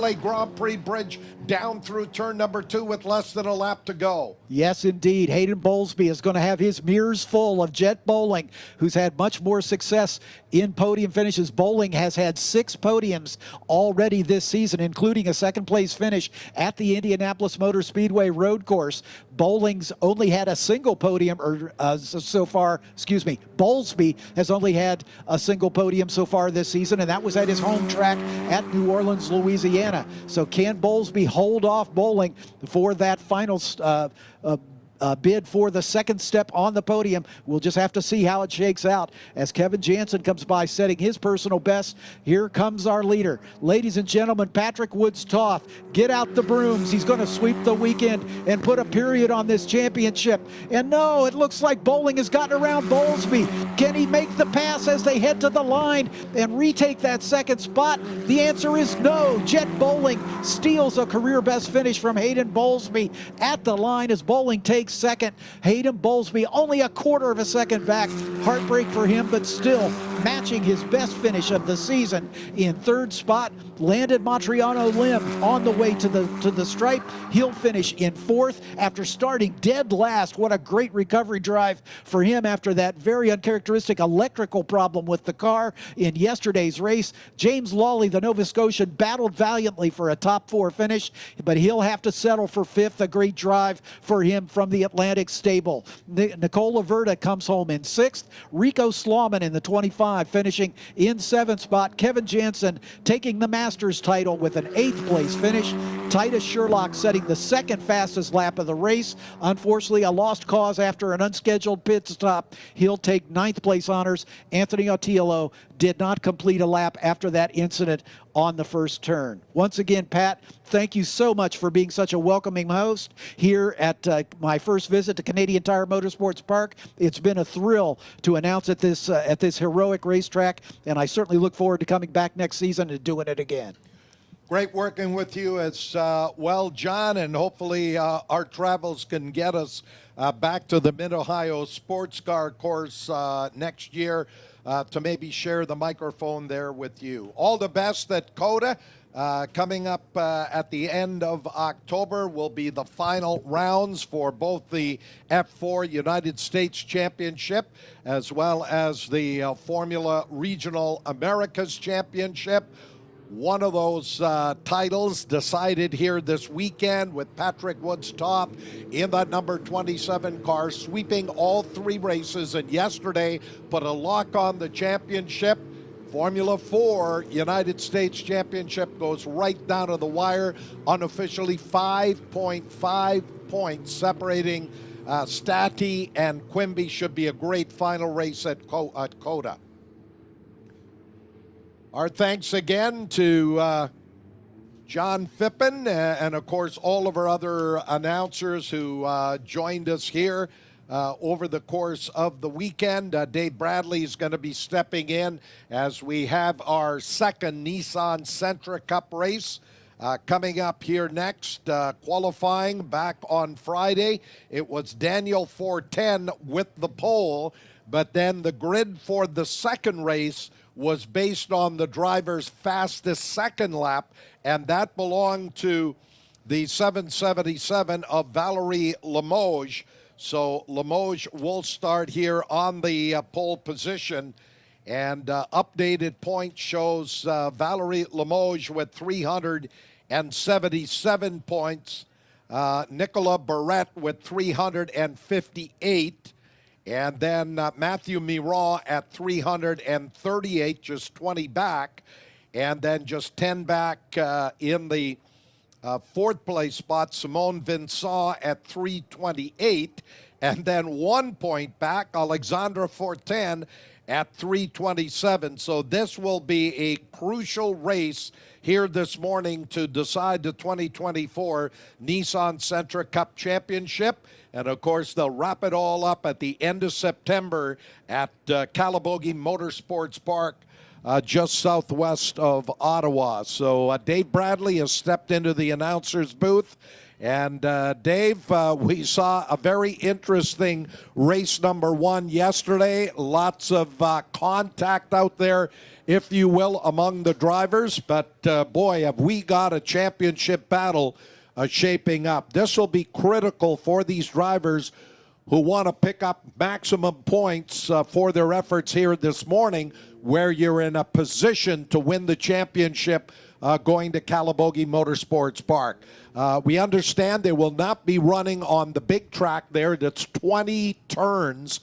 Chevrolet Grand Prix bridge down through turn number 2 with less than a lap to go. Yes, indeed. Hayden Bowlesby is going to have his mirrors full of Jet Bowling, who's had much more success in podium finishes. Bowling has had 6 podiums already this season, including a second-place finish at the Indianapolis Motor Speedway road course. Bowling's only had a single podium so far. Excuse me. Bowlesby has only had a single podium so far this season, and that was at his home track at New Orleans, Louisiana. So can Bowlesby hold off Bowling for that final bid for the second step on the podium? We'll just have to see how it shakes out as Kevin Jansen comes by setting his personal best. Here comes our leader. Ladies and gentlemen, Patrick Woods-Toth, get out the brooms. He's going to sweep the weekend and put a period on this championship. And no, it looks like Bowling has gotten around Bowlesby. Can he make the pass as they head to the line and retake that second spot? The answer is no. Jet Bowling steals a career best finish from Hayden Bowlesby at the line as Bowling takes second. Hayden Bowlesby only a quarter of a second back. Heartbreak for him, but still matching his best finish of the season. In third spot, Landon Montriano Lim on the way to the stripe. He'll finish in fourth after starting dead last. What a great recovery drive for him after that very uncharacteristic electrical problem with the car in yesterday's race. James Lawley, the Nova Scotian, battled valiantly for a top 4 finish, but he'll have to settle for fifth. A great drive for him from the Atlantic stable. Nicola Verda comes home in sixth. Rico Slauman in the 25 finishing in seventh spot. Kevin Jansen taking the Masters title with an 8th place finish. Titus Sherlock setting the second fastest lap of the race. Unfortunately, a lost cause after an unscheduled pit stop. He'll take 9th place honors. Anthony Otiello did not complete a lap after that incident on the first turn. Once again, Pat, thank you so much for being such a welcoming host here at my first visit to Canadian Tire Motorsports Park. It's been a thrill to announce at this heroic racetrack, and I certainly look forward to coming back next season and doing it again. Great working with you as well, John, and hopefully our travels can get us back to the Mid-Ohio Sports Car course next year to maybe share the microphone there with you. All the best at COTA. Coming up at the end of October will be the final rounds for both the F4 United States Championship as well as the Formula Regional Americas Championship. One of those titles decided here this weekend with Patrick Woods-Toth in that number 27 car, sweeping all 3 races, and yesterday put a lock on the championship. Formula 4 United States Championship goes right down to the wire, unofficially 5.5 points separating Stati and Quimby. Should be a great final race at COTA. Our thanks again to John Phippen and, of course, all of our other announcers who joined us here over the course of the weekend. Dave Bradley is going to be stepping in as we have our second Nissan Sentra Cup race coming up here next. Qualifying back on Friday, it was Daniel 410 with the pole, but then the grid for the second race was based on the driver's fastest second lap, and that belonged to the 777 of Valerie Limoges. So Limoges will start here on the pole position, and updated point shows Valerie Limoges with 377 points, Nicola Barrett with 358, and then Matthew Miron at 338, just 20 back. And then just 10 back in the fourth place spot, Simone Vincent at 328. And then 1 point back, Alexandra Fortin at 327. So this will be a crucial race here this morning to decide the 2024 Nissan Sentra Cup Championship. And, of course, they'll wrap it all up at the end of September at Calabogie Motorsports Park, just southwest of Ottawa. So Dave Bradley has stepped into the announcer's booth. And, Dave, we saw a very interesting race number 1 yesterday. Lots of contact out there if you will, among the drivers. But, boy, have we got a championship battle shaping up. This will be critical for these drivers who want to pick up maximum points for their efforts here this morning, where you're in a position to win the championship going to Calabogie Motorsports Park. We understand they will not be running on the big track there. That's 20 turns.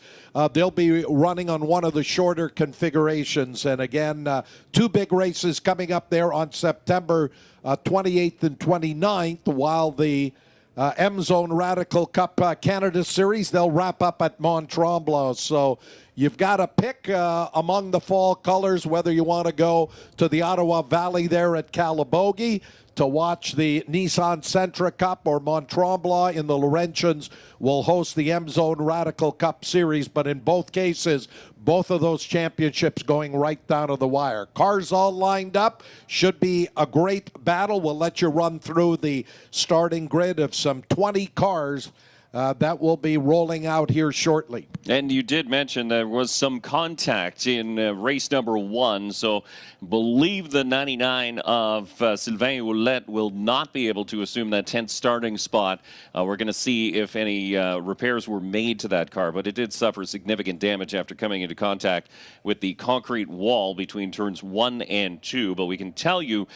They'll be running on one of the shorter configurations. And again, two big races coming up there on September 28th and 29th, while the M-Zone Radical Cup Canada Series, they'll wrap up at Mont Tremblant. So you've got to pick among the fall colors whether you want to go to the Ottawa Valley there at Calabogie to watch the Nissan Sentra Cup, or Mont Tremblant in the Laurentians will host the M-Zone Radical Cup Series. But in both cases, both of those championships going right down to the wire. Cars all lined up. Should be a great battle. We'll let you run through the starting grid of some 20 cars that will be rolling out here shortly. And you did mention there was some contact in race number 1, so believe the 99 of Sylvain Ouellette will not be able to assume that 10th starting spot. We're going to see if any repairs were made to that car, but it did suffer significant damage after coming into contact with the concrete wall between turns 1 and 2. But we can tell you,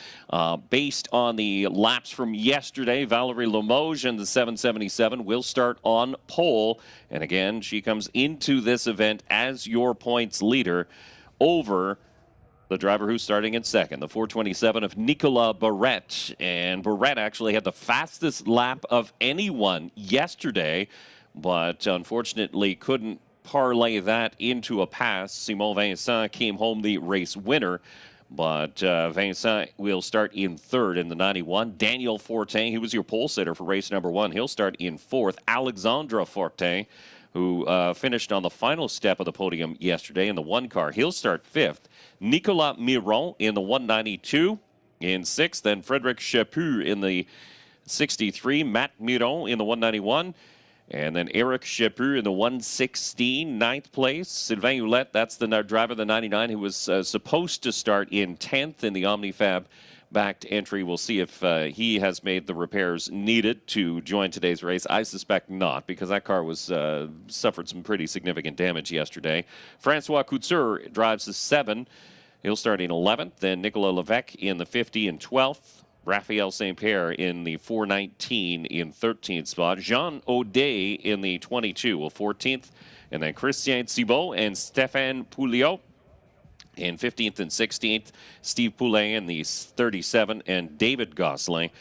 based on the laps from yesterday, Valerie Limoges and the 777 will start on pole, and again, she comes into this event as your points leader over the driver who's starting in second, the 427 of Nicolas Barrette. And Barrette actually had the fastest lap of anyone yesterday, but unfortunately couldn't parlay that into a pass. Simon Vincent came home the race winner, but Vincent will start in third in the 91. Daniel Fortin, he was your pole sitter for race number 1. He'll start in fourth. Alexandra Fortin, who finished on the final step of the podium yesterday in the 1 car, he'll start fifth. Nicolas Miron in the 192 in sixth. Then Frédéric Chaput in the 63. Matt Miron in the 191. And then Eric Chaput in the 116, ninth place. Sylvain Ouellette, that's the driver of the 99, who was supposed to start in 10th in the Omnifab-backed entry. We'll see if he has made the repairs needed to join today's race. I suspect not, because that car was suffered some pretty significant damage yesterday. Francois Couture drives the 7. He'll start in 11th. Then Nicolas Levesque in the 50 and 12th. Raphael St. Pierre in the 419 in 13th spot. Jean Audet in the 22, 14th. And then Christian Thibault and Stéphane Pouliot in 15th and 16th. Steve Poulain in the 37, and David Gosselin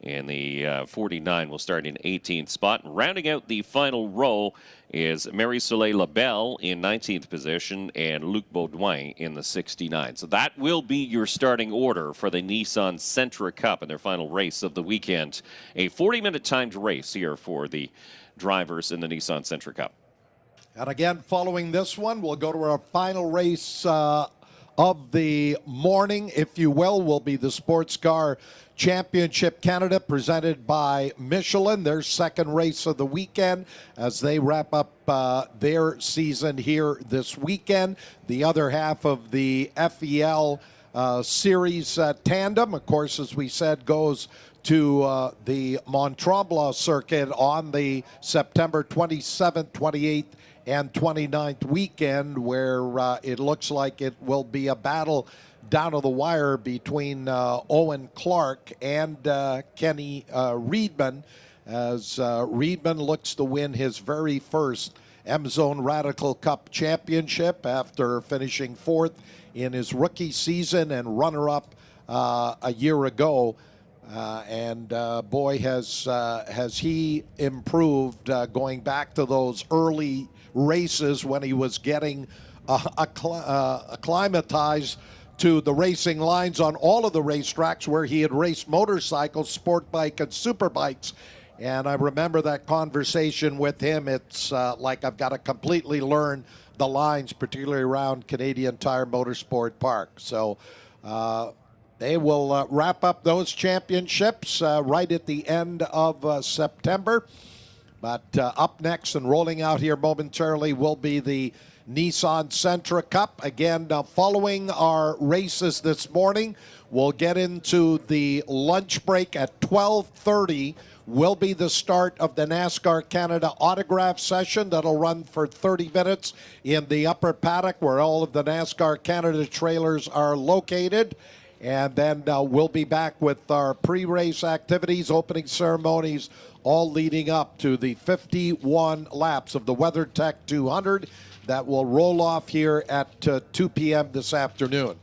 in the 49 will start in 18th spot. Rounding out the final row is Marie-Soleil Labelle in 19th position and Luc Baudouin in the 69. So that will be your starting order for the Nissan Sentra Cup in their final race of the weekend. A 40-minute timed race here for the drivers in the Nissan Sentra Cup. And again, following this one, we'll go to our final race of the morning, if you will be the Sports Car Championship Canada, presented by Michelin, their second race of the weekend as they wrap up their season here this weekend. The other half of the FEL Series tandem, of course, as we said, goes to the Mont Tremblant circuit on the September 27th, 28th, and 29th weekend, where it looks like it will be a battle down to the wire between Owen Clark and Kenny Reedman, as Reedman looks to win his very first M-Zone Radical Cup championship after finishing fourth in his rookie season and runner-up a year ago. Boy, has he improved going back to those early races when he was getting acclimatized to the racing lines on all of the racetracks where he had raced motorcycles, sport bike, and super bikes. And I remember that conversation with him. It's like I've got to completely learn the lines, particularly around Canadian Tire Motorsport Park. So they will wrap up those championships right at the end of September. But up next and rolling out here momentarily will be the Nissan Sentra Cup. Again, following our races this morning, we'll get into the lunch break at 12:30. Will be the start of the NASCAR Canada autograph session. That'll run for 30 minutes in the upper paddock where all of the NASCAR Canada trailers are located. And then we'll be back with our pre-race activities, opening ceremonies, all leading up to the 51 laps of the WeatherTech 200 that will roll off here at 2 p.m. this afternoon.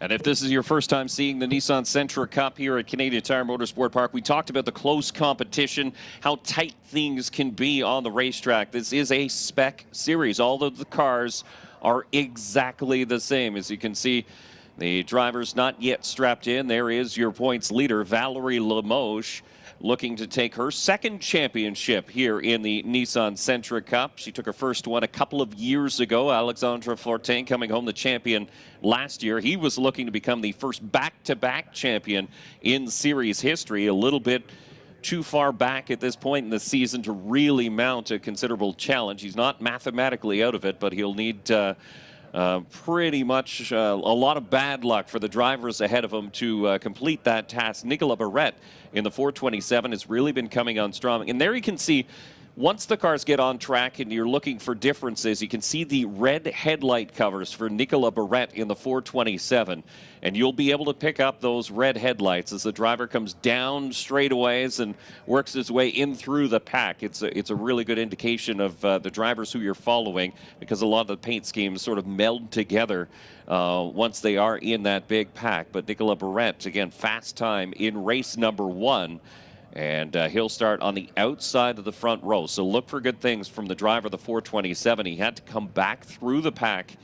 And if this is your first time seeing the Nissan Sentra Cup here at Canadian Tire Motorsport Park, we talked about the close competition, how tight things can be on the racetrack. This is a spec series. All of the cars are exactly the same. As you can see, the driver's not yet strapped in. There is your points leader, Valerie Limoges, looking to take her second championship here in the Nissan Sentra Cup. She took her first one a couple of years ago. Alexandre Fortin coming home the champion last year. He was looking to become the first back-to-back champion in series history. A little bit too far back at this point in the season to really mount a considerable challenge. He's not mathematically out of it, but he'll need pretty much a lot of bad luck for the drivers ahead of him to complete that task. Nicolas Barrette in the 427 has really been coming on strong. And there you can see, once the cars get on track and you're looking for differences, you can see the red headlight covers for Nicolas Barrette in the 427. And you'll be able to pick up those red headlights as the driver comes down straightaways and works his way in through the pack. It's a really good indication of the drivers who you're following, because a lot of the paint schemes sort of meld together once they are in that big pack. But Nicolas Barrette, again, fast time in race number 1. And he'll start on the outside of the front row. So look for good things from the driver of the 427. He had to come back through the pack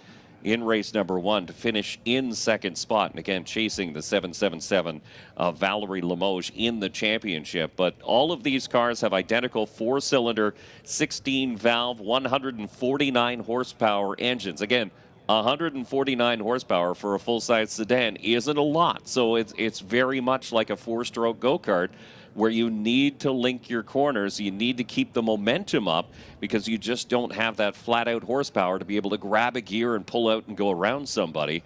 in race number 1 to finish in second spot. And again, chasing the 777 of Valerie Limoges in the championship. But all of these cars have identical 4-cylinder, 16-valve, 149 horsepower engines. Again, 149 horsepower for a full-size sedan isn't a lot. So it's very much like a 4-stroke go-kart, where you need to link your corners. You need to keep the momentum up because you just don't have that flat-out horsepower to be able to grab a gear and pull out and go around somebody.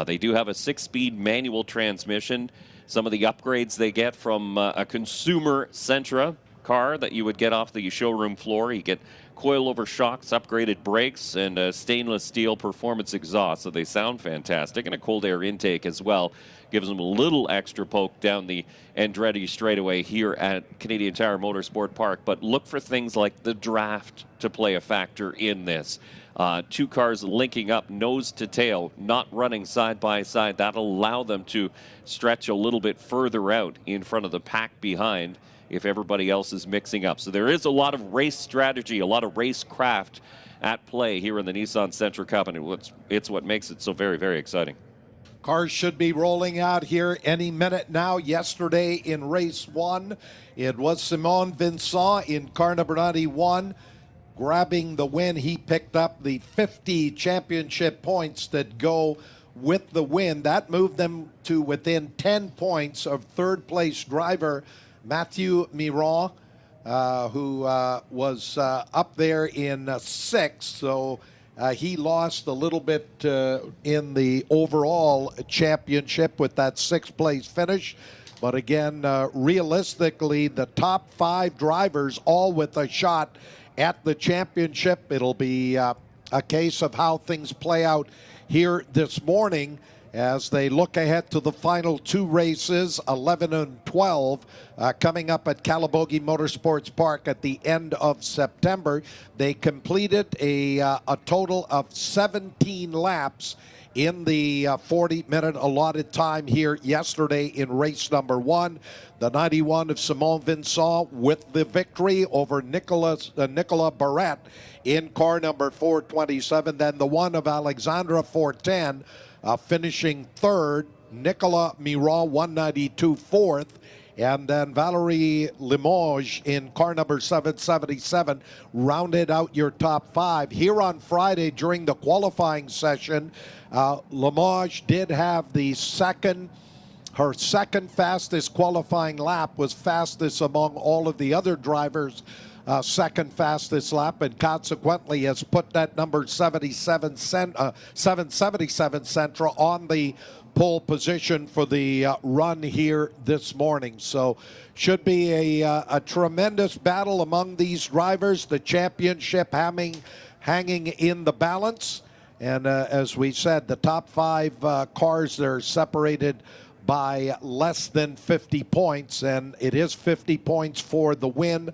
They do have a 6-speed manual transmission. Some of the upgrades they get from a consumer Sentra car that you would get off the showroom floor. You get coil-over shocks, upgraded brakes, and a stainless steel performance exhaust, so they sound fantastic, and a cold air intake as well. Gives them a little extra poke down the Andretti straightaway here at Canadian Tire Motorsport Park. But look for things like the draft to play a factor in this. 2 cars linking up nose to tail, not running side by side. That'll allow them to stretch a little bit further out in front of the pack behind if everybody else is mixing up. So there is a lot of race strategy, a lot of race craft at play here in the Nissan Sentra Cup, and it's what makes it so very, very exciting. Cars should be rolling out here any minute now. Yesterday in race 1, it was Simon Vincent in car number 91 grabbing the win. He picked up the 50 championship points that go with the win. That moved them to within 10 points of third-place driver Mathieu Miron, who was up there in 6th. So he lost a little bit in the overall championship with that 6th place finish. But again, realistically, the top 5 drivers all with a shot at the championship. It'll be a case of how things play out here this morning as they look ahead to the final 2 races, 11 and 12, coming up at Calabogie Motorsports Park at the end of September. They completed a total of 17 laps in the 40-minute allotted time here yesterday in race number 1. The 91 of Simon Vincent with the victory over Nicolas Barrette in car number 427. Then the one of Alexandre Fortin finishing 3rd. Nicolas Miron, 192, 4th. And then Valerie Limoges in car number 777 rounded out your top 5. Here on Friday during the qualifying session, Limoges did have her second fastest qualifying lap, was fastest among all of the other drivers second fastest lap, and consequently has put that number 777 Sentra on the pole position for the run here this morning. So should be a tremendous battle among these drivers. The championship hanging in the balance. And as we said, the top 5 cars, they're separated by less than 50 points, and it is 50 points for the win,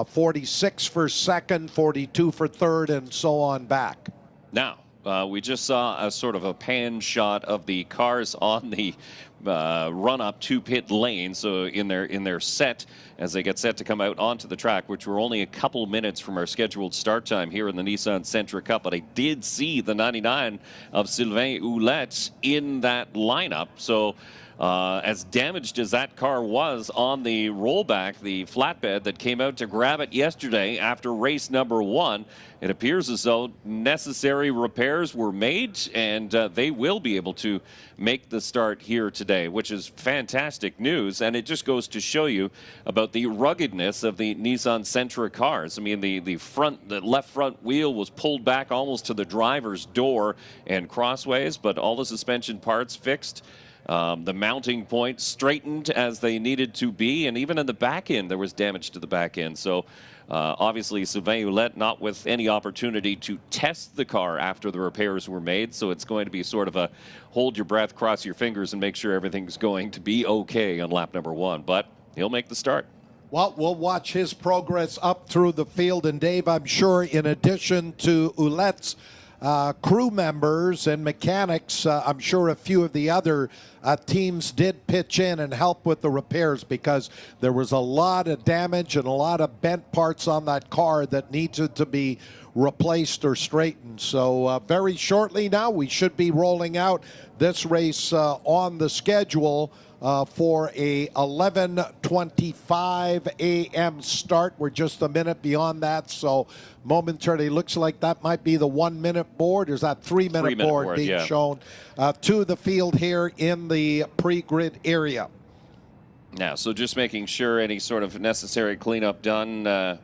46 for second, 42 for third, and so on back. Now, we just saw a sort of a pan shot of the cars on the run up to pit lane. So in their set, as they get set to come out onto the track, which we're only a couple minutes from our scheduled start time here in the Nissan Sentra Cup. But I did see the 99 of Sylvain Houlette in that lineup. So as damaged as that car was on the rollback, the flatbed that came out to grab it yesterday after race number 1, it appears as though necessary repairs were made, and they will be able to make the start here today, which is fantastic news. And it just goes to show you about the ruggedness of the Nissan Sentra cars. I mean, the left front wheel was pulled back almost to the driver's door and crossways, but all the suspension parts fixed. The mounting points straightened as they needed to be, and even in the back end there was damage to the back end. So obviously Sylvain Houlette not with any opportunity to test the car after the repairs were made, so it's going to be sort of a hold your breath, cross your fingers, and make sure everything's going to be okay on lap number 1. But he'll make the start. Well, we'll watch his progress up through the field, and Dave, I'm sure in addition to Houlette's crew members and mechanics, I'm sure a few of the other teams did pitch in and help with the repairs, because there was a lot of damage and a lot of bent parts on that car that needed to be replaced or straightened. So very shortly now we should be rolling out this race on the schedule for a 11:25 a.m. start. We're just a minute beyond that, so momentarily looks like that might be the 1 minute board. Or is that 3 minute board being shown to the field here in the pre-grid area? Now, so just making sure any sort of necessary cleanup done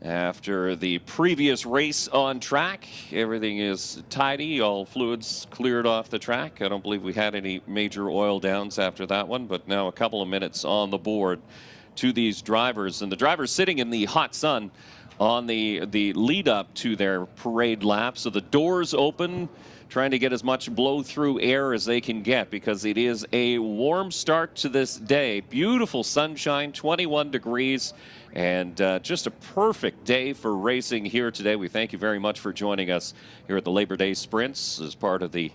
after the previous race on track. Everything is tidy, all fluids cleared off the track. I don't believe we had any major oil downs after that one, but now a couple of minutes on the board to these drivers. And the drivers sitting in the hot sun on the lead up to their parade lap. So the doors open, trying to get as much blow-through air as they can get, because it is a warm start to this day. Beautiful sunshine, 21 degrees, and just a perfect day for racing here today. We thank you very much for joining us here at the Labor Day Sprints as part of the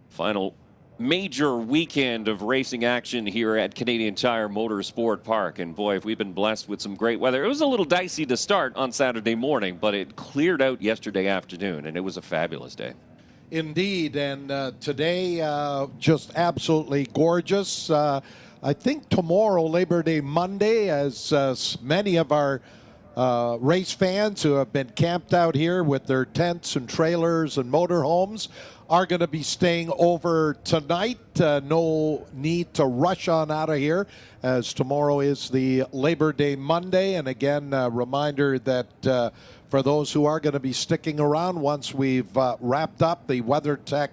final major weekend of racing action here at Canadian Tire Motorsport Park. And boy, have we been blessed with some great weather. It was a little dicey to start on Saturday morning, but it cleared out yesterday afternoon, and it was a fabulous day. Indeed, and today just absolutely gorgeous. I think tomorrow, Labor Day Monday, as many of our race fans who have been camped out here with their tents and trailers and motorhomes are going to be staying over tonight. No need to rush on out of here, as tomorrow is the Labor Day Monday. And again, a reminder that for those who are going to be sticking around once we've wrapped up the WeatherTech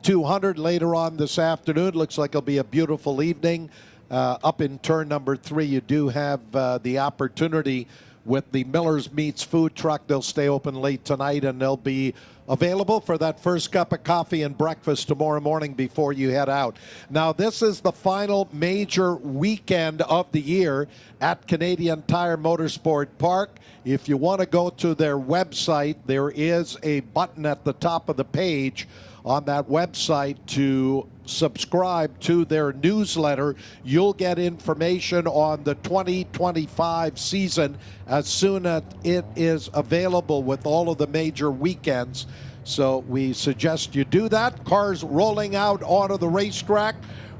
200 later on this afternoon, looks like it'll be a beautiful evening. Up in turn number 3, you do have the opportunity with the Miller's Meats food truck. They'll stay open late tonight, and they'll be available for that first cup of coffee and breakfast tomorrow morning before you head out. Now, this is the final major weekend of the year at Canadian Tire Motorsport Park. If you want to go to their website, there is a button at the top of the page on that website to subscribe to their newsletter. You'll get information on the 2025 season as soon as it is available with all of the major weekends. So we suggest you do that. Cars rolling out onto the racetrack.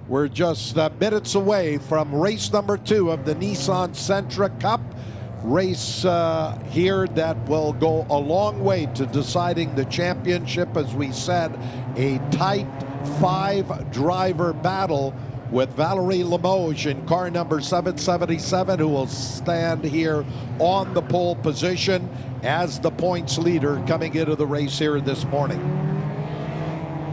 We're just minutes away from race number 2 of the Nissan Sentra Cup. Race here that will go a long way to deciding the championship. As we said, a tight 5-driver battle with Valerie Limoges in car number 777, who will stand here on the pole position as the points leader coming into the race here this morning.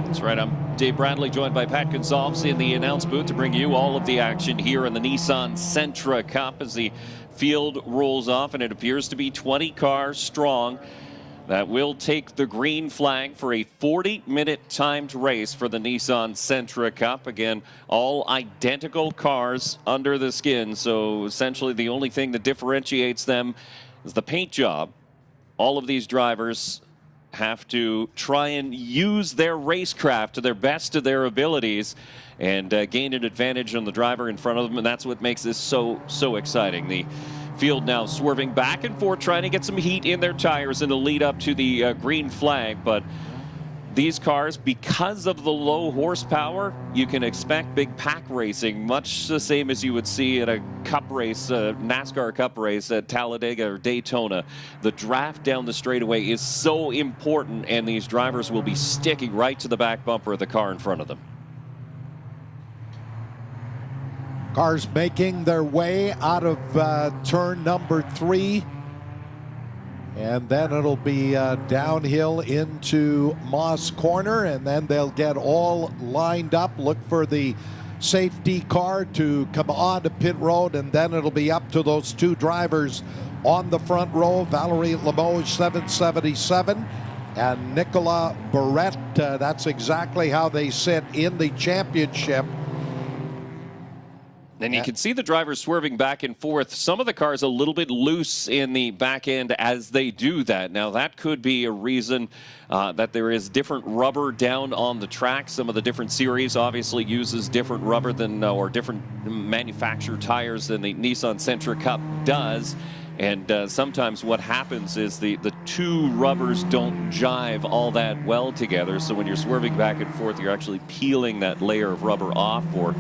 That's right. I'm Dave Bradley, joined by Pat Gonsalves in the announce booth to bring you all of the action here in the Nissan Sentra Cup as the field rolls off, and it appears to be 20 cars strong that will take the green flag for a 40-minute timed race for the Nissan Sentra Cup. Again, all identical cars under the skin, so essentially the only thing that differentiates them is the paint job. All of these drivers have to try and use their racecraft to their best of their abilities and gain an advantage on the driver in front of them, and that's what makes this so exciting. The field now swerving back and forth, trying to get some heat in their tires in the lead up to the green flag. But these cars, because of the low horsepower, you can expect big pack racing, much the same as you would see at a cup race, NASCAR cup race at Talladega or Daytona. The draft down the straightaway is so important, and these drivers will be sticking right to the back bumper of the car in front of them. Cars making their way out of turn number 3. And then it'll be downhill into Moss Corner, and then they'll get all lined up, look for the safety car to come on to pit road, and then it'll be up to those two drivers on the front row, Valerie Limoges 777 and Nicola Barrett. That's exactly how they sit in the championship. And you can see the drivers swerving back and forth. Some of the cars a little bit loose in the back end as they do that. Now, that could be a reason that there is different rubber down on the track. Some of the different series obviously uses different rubber than, or different manufacturer tires than the Nissan Sentra Cup does. And sometimes what happens is the two rubbers don't jive all that well together. So when you're swerving back and forth, you're actually peeling that layer of rubber off, or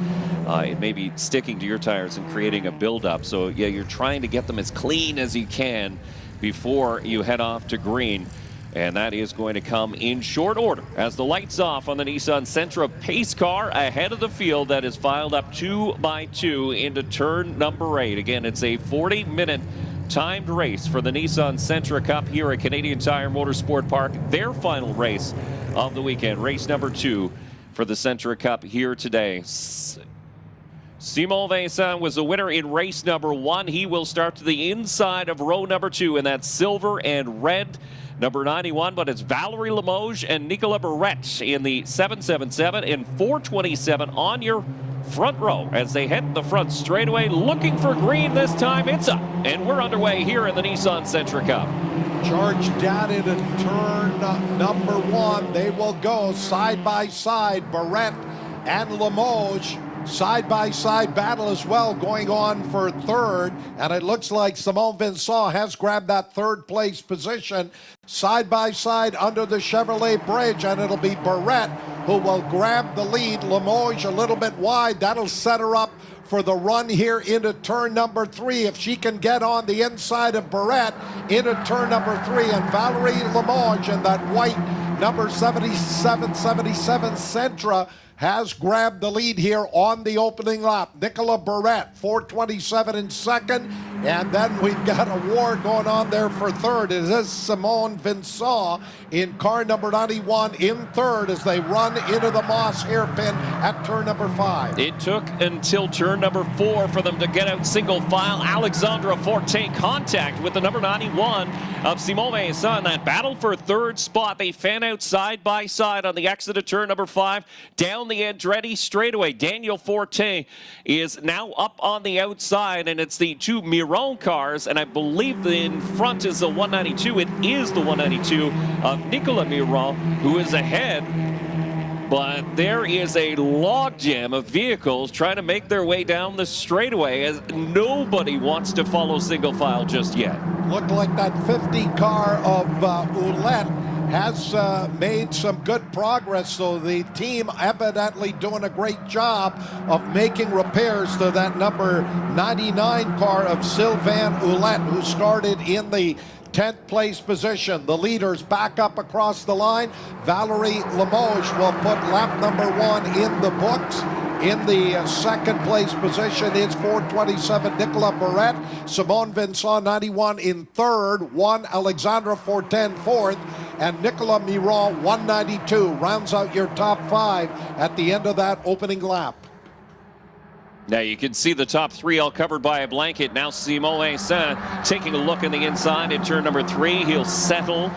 it may be sticking to your tires and creating a buildup. So yeah, you're trying to get them as clean as you can before you head off to green. And that is going to come in short order as the lights off on the Nissan Sentra pace car ahead of the field that is filed up 2 by 2 into turn number 8. Again, it's a 40-minute timed race for the Nissan Sentra Cup here at Canadian Tire Motorsport Park. Their final race of the weekend, race number 2 for the Sentra Cup here today. Simon Vincent was the winner in race number 1. He will start to the inside of row number 2 in that silver and red number 91, but it's Valerie Limoges and Nicola Barrett in the 777 and 427 on your front row as they head the front straightaway, looking for green this time. It's up, and we're underway here in the Nissan Sentra Cup. Charged down into turn number 1. They will go side by side. Barrett and Limoges, side-by-side battle as well, going on for third, and it looks like Simon Vincent has grabbed that third place position side-by-side under the Chevrolet bridge, and it'll be Barrett who will grab the lead. Limoges a little bit wide. That'll set her up for the run here into turn number 3. If she can get on the inside of Barrett into turn number 3, and Valerie Limoges in that white number 7777 Sentra has grabbed the lead here on the opening lap. Nicola Barrett, 427 in second, and then we've got a war going on there for third. It is Simon Vincent in car number 91 in third as they run into the Moss hairpin at turn number 5. It took until turn number 4 for them to get out single file. Alexandra Forte contact with the number 91 of Simon Vincent. That battle for third spot. They fan out side by side on the exit of turn number 5. Down the Andretti straightaway. Daniel Forte is now up on the outside, and it's the two Miron cars, and I believe in front is the 192. It is the 192 of Nicolas Miron who is ahead. But there is a logjam of vehicles trying to make their way down the straightaway as nobody wants to follow single file just yet. Looked like that 50 car of Ouellette has made some good progress, so the team evidently doing a great job of making repairs to that number 99 car of Sylvain Ouellette, who started in the 10th place position. The leaders back up across the line. Valerie Limoges will put lap number 1 in the books In the second place position is 427 Nicolas Barrette. Simone Vincent 91 in third. Alexandra Fortin fourth. And Nicolas Miron 192 rounds out your top 5 at the end of that opening lap. Now you can see the top 3 all covered by a blanket. Now Simon Vincent taking a look in the inside in turn number 3. He'll settle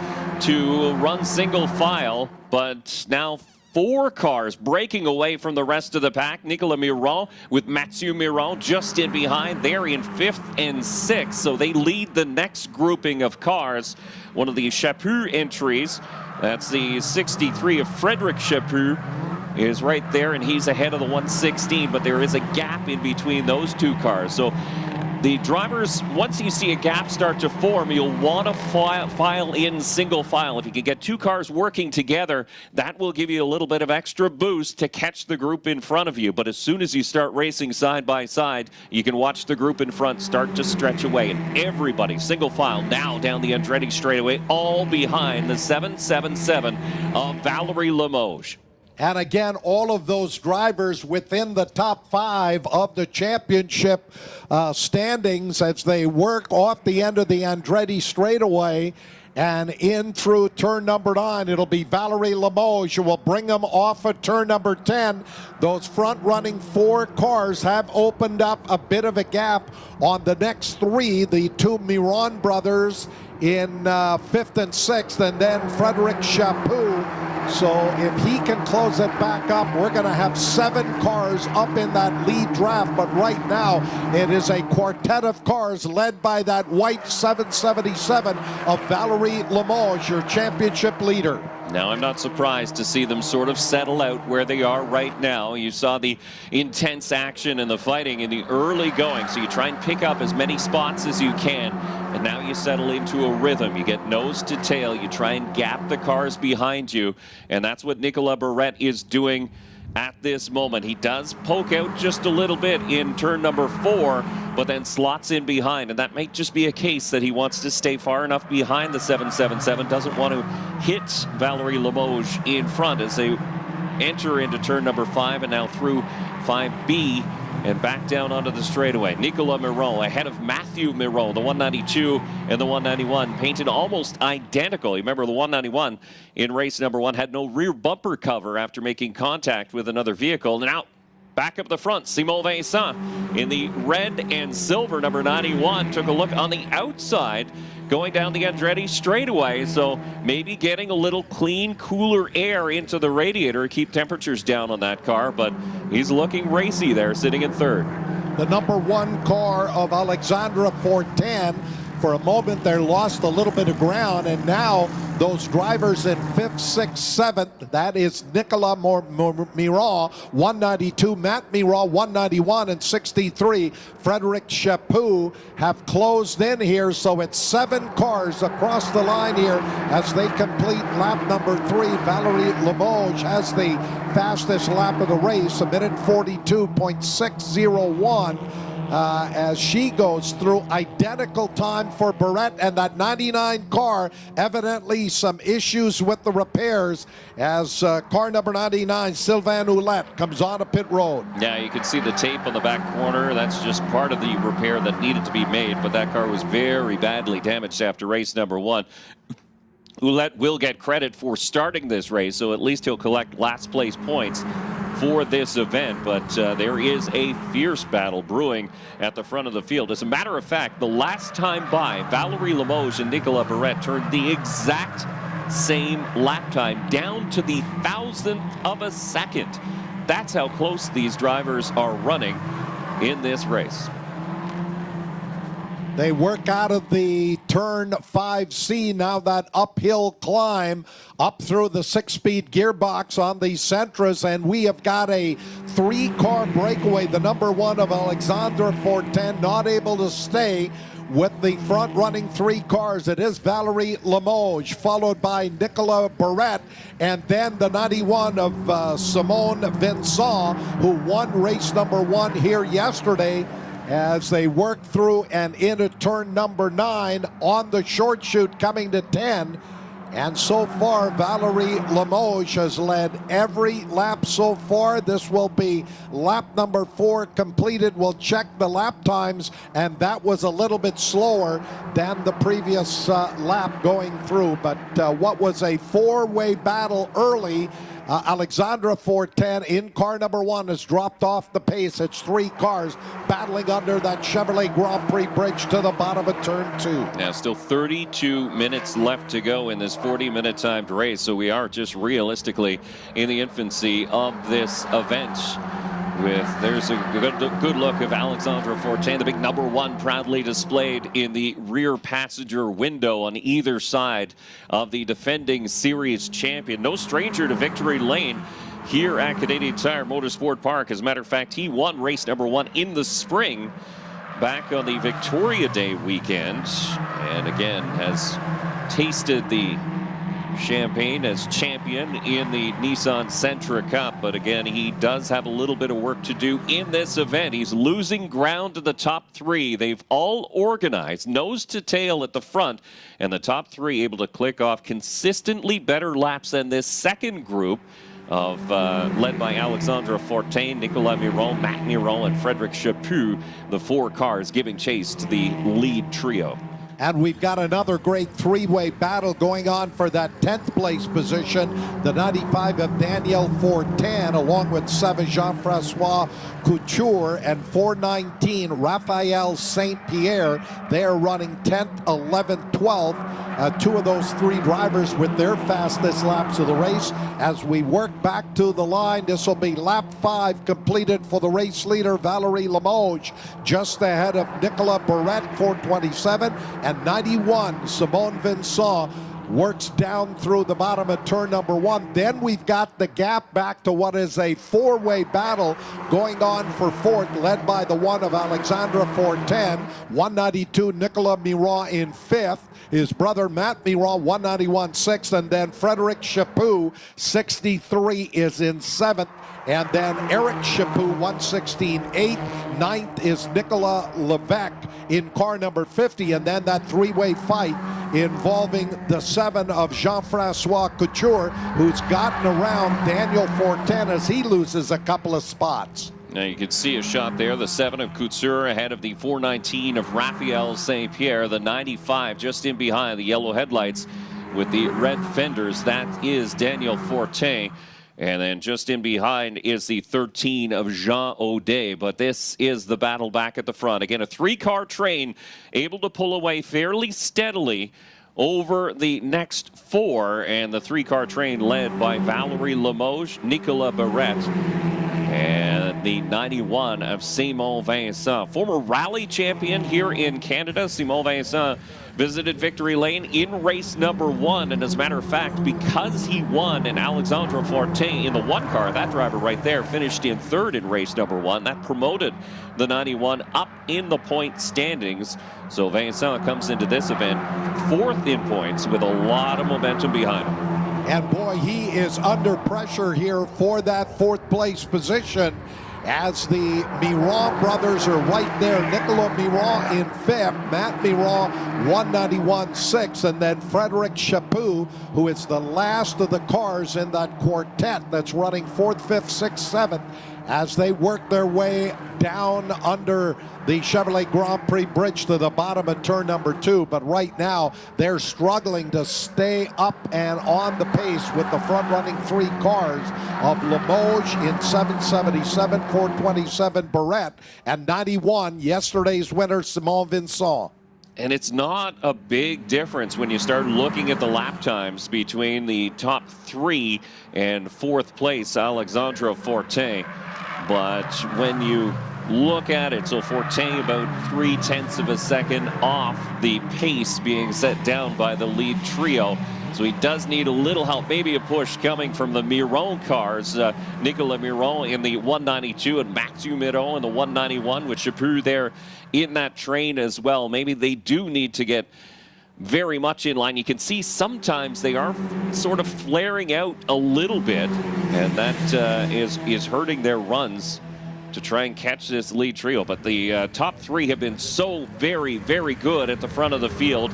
to run single file, but now 4 cars breaking away from the rest of the pack. Nicolas Miron with Mathieu Miron just in behind. They're in 5th and 6th, so they lead the next grouping of cars. One of the Chaput entries, that's the 63 of Frederic Chaput, is right there, and he's ahead of the 116, but there is a gap in between those 2 cars. So the drivers, once you see a gap start to form, you'll want to file in single file. If you can get 2 cars working together, that will give you a little bit of extra boost to catch the group in front of you. But as soon as you start racing side by side, you can watch the group in front start to stretch away. And everybody, single file, now down the Andretti straightaway, all behind the 777 of Valerie Limoges. And again, all of those drivers within the top 5 of the championship standings as they work off the end of the Andretti straightaway and in through turn number 9. It'll be Valerie Limoges who will bring them off of turn number 10. Those front-running 4 cars have opened up a bit of a gap on the next 3, the 2 Miron brothers in 5th and 6th, and then Frederic Chaput. So if he can close it back up, we're going to have 7 cars up in that lead draft. But right now, it is a quartet of cars led by that white 777 of Valerie Limoges, your championship leader. Now, I'm not surprised to see them sort of settle out where they are right now. You saw the intense action and the fighting in the early going, so you try and pick up as many spots as you can, and now you settle into a rhythm. You get nose to tail. You try and gap the cars behind you, and that's what Nicolas Barrette is doing at this moment. He does poke out just a little bit in turn number 4, but then slots in behind, and that may just be a case that he wants to stay far enough behind the 777, doesn't want to hit Valerie Limoges in front as they enter into turn number 5 and now through 5B and back down onto the straightaway. Nicolas Miron ahead of Mathieu Miron, the 192 and the 191, painted almost identical. You remember the 191 in race number 1 had no rear bumper cover after making contact with another vehicle. Now back up the front, Simon Vincent in the red and silver number 91 took a look on the outside going down the Andretti straightaway, so maybe getting a little clean, cooler air into the radiator, keep temperatures down on that car, but he's looking racy there, sitting in 3rd. The number 1 car of Alexandra Fortin, for a moment there lost a little bit of ground, and now those drivers in 5th, 6th, 7th, that is Nicolas Miron, 192, Matt Miron, 191, and 63, Frederic Chaput, have closed in here, so it's 7 cars across the line here as they complete lap number 3. Valerie Limoges has the fastest lap of the race, a minute 42.601. As she goes through identical time for Barrette, and that 99 car, evidently some issues with the repairs as car number 99, Sylvain Houlette, comes on to pit road. Yeah, you can see the tape on the back corner. That's just part of the repair that needed to be made, but that car was very badly damaged after race number 1. Houlette will get credit for starting this race, so at least he'll collect last place points for this event, but there is a fierce battle brewing at the front of the field. As a matter of fact, the last time by, Valerie Limoges and Nicolas Barrette turned the exact same lap time down to the 1,000th of a second. That's how close these drivers are running in this race. They work out of the turn 5C, now that uphill climb up through the 6-speed gearbox on the Sentras, and we have got a 3-car breakaway. The number 1 of Alexandra Fortin not able to stay with the front-running 3 cars. It is Valerie Limoges, followed by Nicolas Barrette, and then the 91 of Simone Vincent, who won race number 1 here yesterday, as they work through and into turn number 9 on the short chute coming to 10. And so far, Valerie Limoges has led every lap so far. This will be lap number 4 completed. We'll check the lap times, and that was a little bit slower than the previous lap going through. But what was a 4-way battle early, Alexandra Fortin in car number 1 has dropped off the pace. It's 3 cars battling under that Chevrolet Grand Prix bridge to the bottom of turn 2. Now still 32 minutes left to go in this 40-minute timed race, so we are just realistically in the infancy of this event. There's a good look of Alexandra Fortin, the big number 1 proudly displayed in the rear passenger window on either side of the defending series champion. No stranger to victory lane here at Canadian Tire Motorsport Park. As a matter of fact, he won race number 1 in the spring back on the Victoria Day weekend, and again has tasted the champagne as champion in the Nissan Sentra Cup. But again, he does have a little bit of work to do in this event. He's losing ground to the top 3. They've all organized nose to tail at the front, and the top 3 able to click off consistently better laps than this second group of led by Alexandra Fortin, Nicolas Miron, Matt Miron, and Frederic Chaput, the 4 cars giving chase to the lead trio. And we've got another great 3-way battle going on for that 10th place position. The 95 of Daniel Fortin, along with 7 Jean-Francois Couture, and 419 Raphael St. Pierre. They're running 10th, 11th, 12th. 2 of those 3 drivers with their fastest laps of the race. As we work back to the line, this will be lap 5 completed for the race leader, Valerie Limoges, just ahead of Nicolas Barrette, 427. And 91, Simone Vincent, works down through the bottom of turn number 1. Then we've got the gap back to what is a 4-way battle going on for 4th, led by the 1 of Alexandra Fortin, 192, Nicolas Miron in 5th. His brother Matt Miron, 191, 6th. And then Frederic Chaput, 63, is in 7th. And then Eric Chaput, 116, 8th. 9th is Nicolas Levesque in car number 50. And then that 3-way fight involving the 7 of Jean-Francois Couture, who's gotten around Daniel Fortin as he loses a couple of spots. Now you can see a shot there, the 7 of Couture ahead of the 419 of Raphael St. Pierre, the 95 just in behind the yellow headlights with the red fenders. That is Daniel Fortin. And then just in behind is the 13 of Jean Audet. But this is the battle back at the front. Again, a 3-car train able to pull away fairly steadily over the next 4. And the 3-car train led by Valerie Limoges, Nicolas Barrette, and the 91 of Simon Vincent. Former rally champion here in Canada, Simon Vincent visited victory lane in race number 1. And as a matter of fact, because he won and Alexandra Fortin in the 1 car, that driver right there finished in 3rd in race number 1. That promoted the 91 up in the point standings. So Vincent comes into this event 4th in points with a lot of momentum behind him. And boy, he is under pressure here for that 4th place position, as the Miron brothers are right there. Nicolas Miron in 5th, Matt Miron 191, 6th, and then Frederic Chaput, who is the last of the cars in that quartet that's running 4th, 5th, 6th, 7th, as they work their way down under the Chevrolet Grand Prix bridge to the bottom of turn number 2. But right now, they're struggling to stay up and on the pace with the front-running 3 cars of Limoges in 777, 427 Barrette, and 91, yesterday's winner, Simon Vincent. And it's not a big difference when you start looking at the lap times between the top 3 and 4th place, Alexandra Fortin. But when you look at it, so Fortin about 0.3 of a second off the pace being set down by the lead trio. So he does need a little help, maybe a push coming from the Miron cars. Nicolas Miron in the 192 and Mathieu Miron in the 191 with Chaput there in that train as well. Maybe they do need to get very much in line. You can see sometimes they are sort of flaring out a little bit, and that is hurting their runs to try and catch this lead trio. But the top 3 have been so very, very good at the front of the field.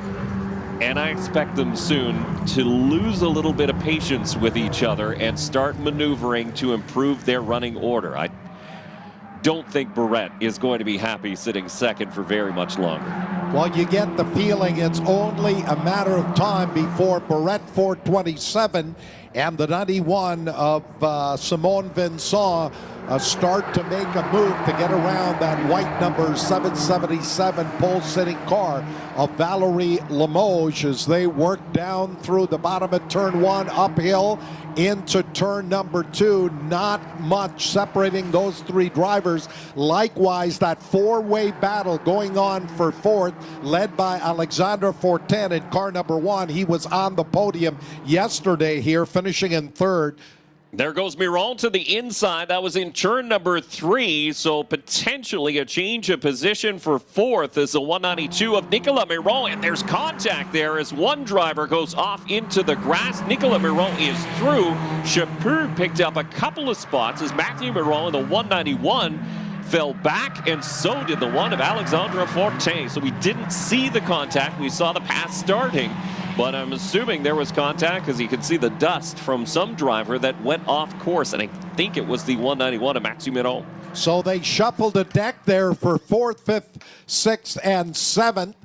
And I expect them soon to lose a little bit of patience with each other and start maneuvering to improve their running order. I don't think Barrett is going to be happy sitting second for very much longer. Well, you get the feeling it's only a matter of time before Barrett 427 and the 91 of Simon Vincent start to make a move to get around that white number 777 pole-sitting car of Valerie Limoges as they work down through the bottom of turn one, uphill into turn number two. Not much separating those three drivers. Likewise, that four-way battle going on for fourth, led by Alexandre Fortin in car number one. He was on the podium yesterday here, finishing in third. There goes Miron to the inside. That was in turn number three, so potentially a change of position for fourth is the 192 of Nicolas Miron, and there's contact there as one driver goes off into the grass. Nicolas Miron is through. Chaput picked up a couple of spots as Mathieu Miron in the 191 fell back, and so did the one of Alexandre Fortin. So we didn't see the contact. We saw the pass starting. But I'm assuming there was contact because you can see the dust from some driver that went off course. And I think it was the 191 of Mathieu Miron. So they shuffled the deck there for fourth, fifth, sixth, and seventh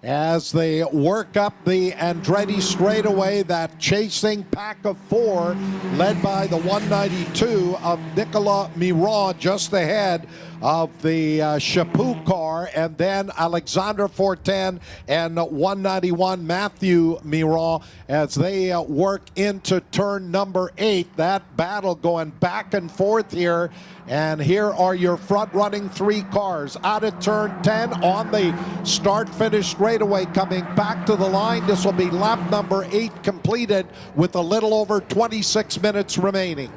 as they work up the Andretti straightaway, that chasing pack of four led by the 192 of Nicolas Miron just ahead of the Chaput car, and then Alexandre Fortin and 191 Mathieu Miron as they work into turn number 8. That battle going back and forth here. And here are your front-running three cars out of turn 10 on the start-finish straightaway, coming back to the line. This will be lap number 8 completed with a little over 26 minutes remaining.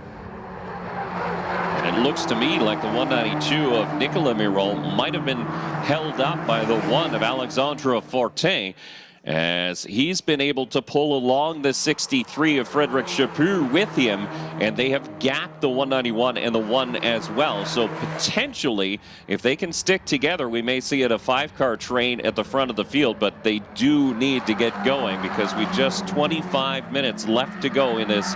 And it looks to me like the 192 of Nicolas Miron might have been held up by the one of Alexandre Fortin, as he's been able to pull along the 63 of Frédéric Chaput with him, and they have gapped the 191 and the one as well. So potentially, if they can stick together, we may see it a 5-car train at the front of the field, but they do need to get going because we just 25 minutes left to go in this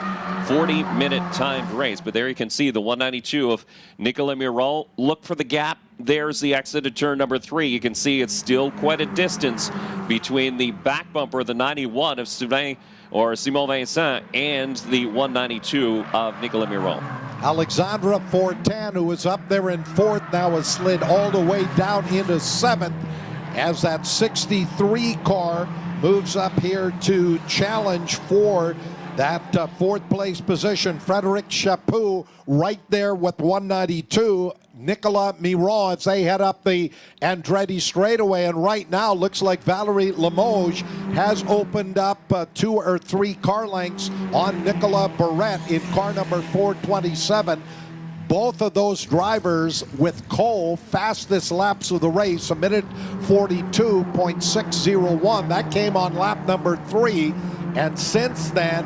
40-minute timed race. But there you can see the 192 of Nicolas Miron. Look for the gap. There's the exit at turn number 3. You can see it's still quite a distance between the back bumper, the 91 of Simon Vincent, and the 192 of Nicolas Miron. Alexandre Fortin, who was up there in fourth, now has slid all the way down into seventh as that 63 car moves up here to challenge for that fourth place position. Frédéric Chaput right there with 192. Nicolas Miron as they head up the Andretti straightaway, and right now looks like Valerie Limoges has opened up 2 or 3 car lengths on Nicolas Barrett in car number 427. Both of those drivers with Cole fastest laps of the race, a minute 42.601. That came on lap number 3. And since then,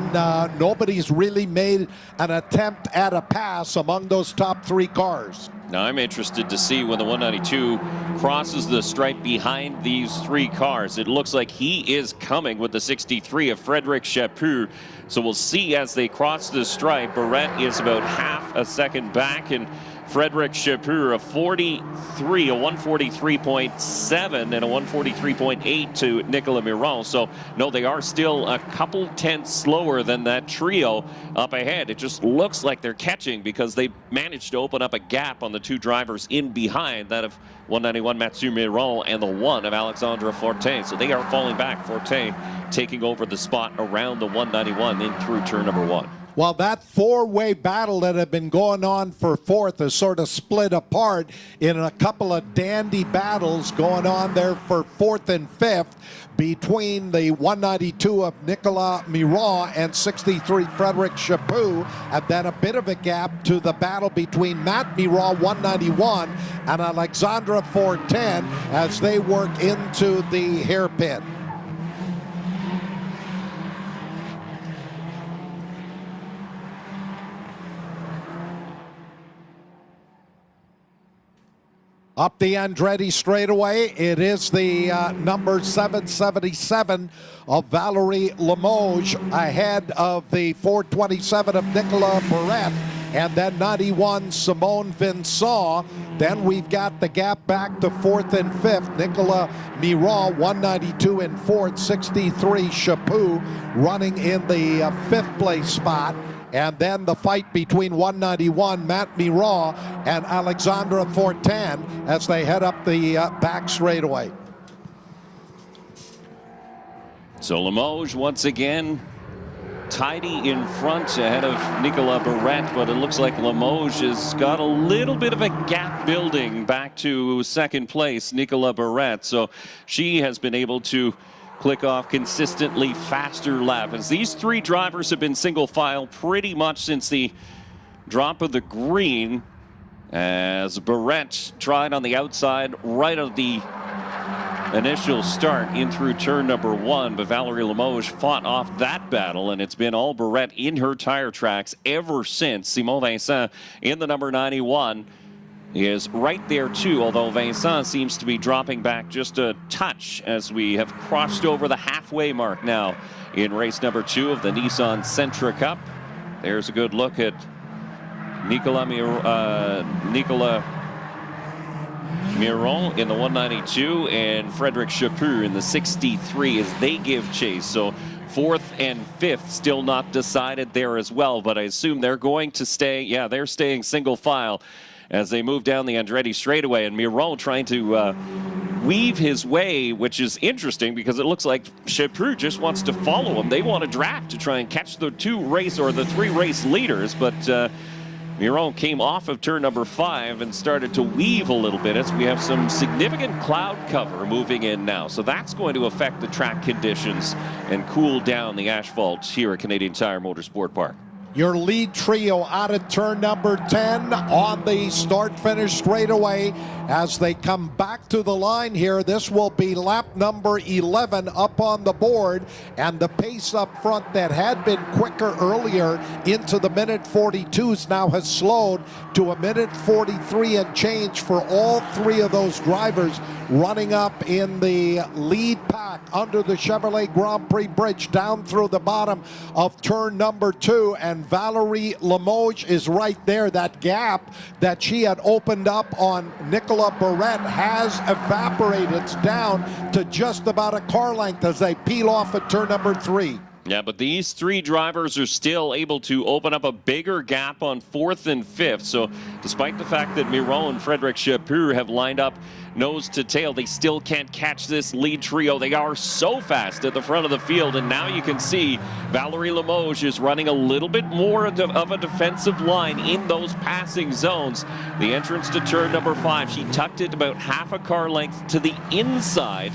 nobody's really made an attempt at a pass among those top 3 cars. Now I'm interested to see when the 192 crosses the stripe behind these 3 cars. It looks like he is coming with the 63 of Frédéric Chaput. So we'll see as they cross the stripe. Barrett is about half a second back, and Frédéric Chaput a 43, a 143.7 and a 143.8 to Nicolas Miron. So no, they are still a couple tenths slower than that trio up ahead. It just looks like they're catching because they managed to open up a gap on the 2 drivers in behind, that of 191 Mathieu Miron and the 1 of Alexandre Fortin. So they are falling back. Fortin taking over the spot around the 191 in through turn number 1. Well, that 4-way battle that had been going on for fourth is sort of split apart in a couple of dandy battles going on there for fourth and fifth between the 192 of Nicolas Miron and 63 Frédéric Chaput, and then a bit of a gap to the battle between Matt Miron, 191, and Alexandre Fortin as they work into the hairpin. Up the Andretti straightaway, it is the number 777 of Valerie Limoges ahead of the 427 of Nicolas Barrette, and then 91 Simone Vincent. Then we've got the gap back to 4th and 5th. Nicolas Miron, 192 in 4th, 63 Chaput running in the 5th place spot. And then the fight between 191 Matt Miron and Alexandra Fortin as they head up the back straightaway. So Limoges once again tidy in front ahead of Nicolas Barrette, but it looks like Limoges has got a little bit of a gap building back to second place, Nicolas Barrette. So she has been able to click off consistently faster lap, as these three drivers have been single file pretty much since the drop of the green, as Barrette tried on the outside right of the initial start in through turn number 1, but Valerie Limoges fought off that battle, and it's been all Barrette in her tire tracks ever since. Simon Vincent in the number 91 is right there too, although Vincent seems to be dropping back just a touch as we have crossed over the halfway mark now in race number 2 of the Nissan Sentra Cup. There's a good look at Nicolas Miron in the 192 and Frederic Chaput in the 63 as they give chase. So 4th and 5th still not decided there as well, but I assume they're going to stay, yeah, they're staying single file as they move down the Andretti straightaway, and Miron trying to weave his way, which is interesting because it looks like Chaput just wants to follow him. They want to draft to try and catch the 3 race leaders, but Miron came off of turn number 5 and started to weave a little bit as we have some significant cloud cover moving in now. So that's going to affect the track conditions and cool down the asphalt here at Canadian Tire Motorsport Park. Your lead trio out of turn number 10 on the start-finish straightaway as they come back to the line here. This will be lap number 11 up on the board, and the pace up front that had been quicker earlier into the minute 42s now has slowed to a minute 43 and change for all three of those drivers running up in the lead pack under the Chevrolet Grand Prix bridge down through the bottom of turn number 2, and Valerie Limoges is right there. That gap that she had opened up on Nicolas Barrette has evaporated. It's down to just about a car length as they peel off at turn number 3. Yeah, but these three drivers are still able to open up a bigger gap on 4th and 5th. So despite the fact that Miron and Frederic Chaput have lined up nose to tail, they still can't catch this lead trio. They are so fast at the front of the field, and now you can see Valerie Limoges is running a little bit more of a defensive line in those passing zones. The entrance to turn number 5, she tucked it about half a car length to the inside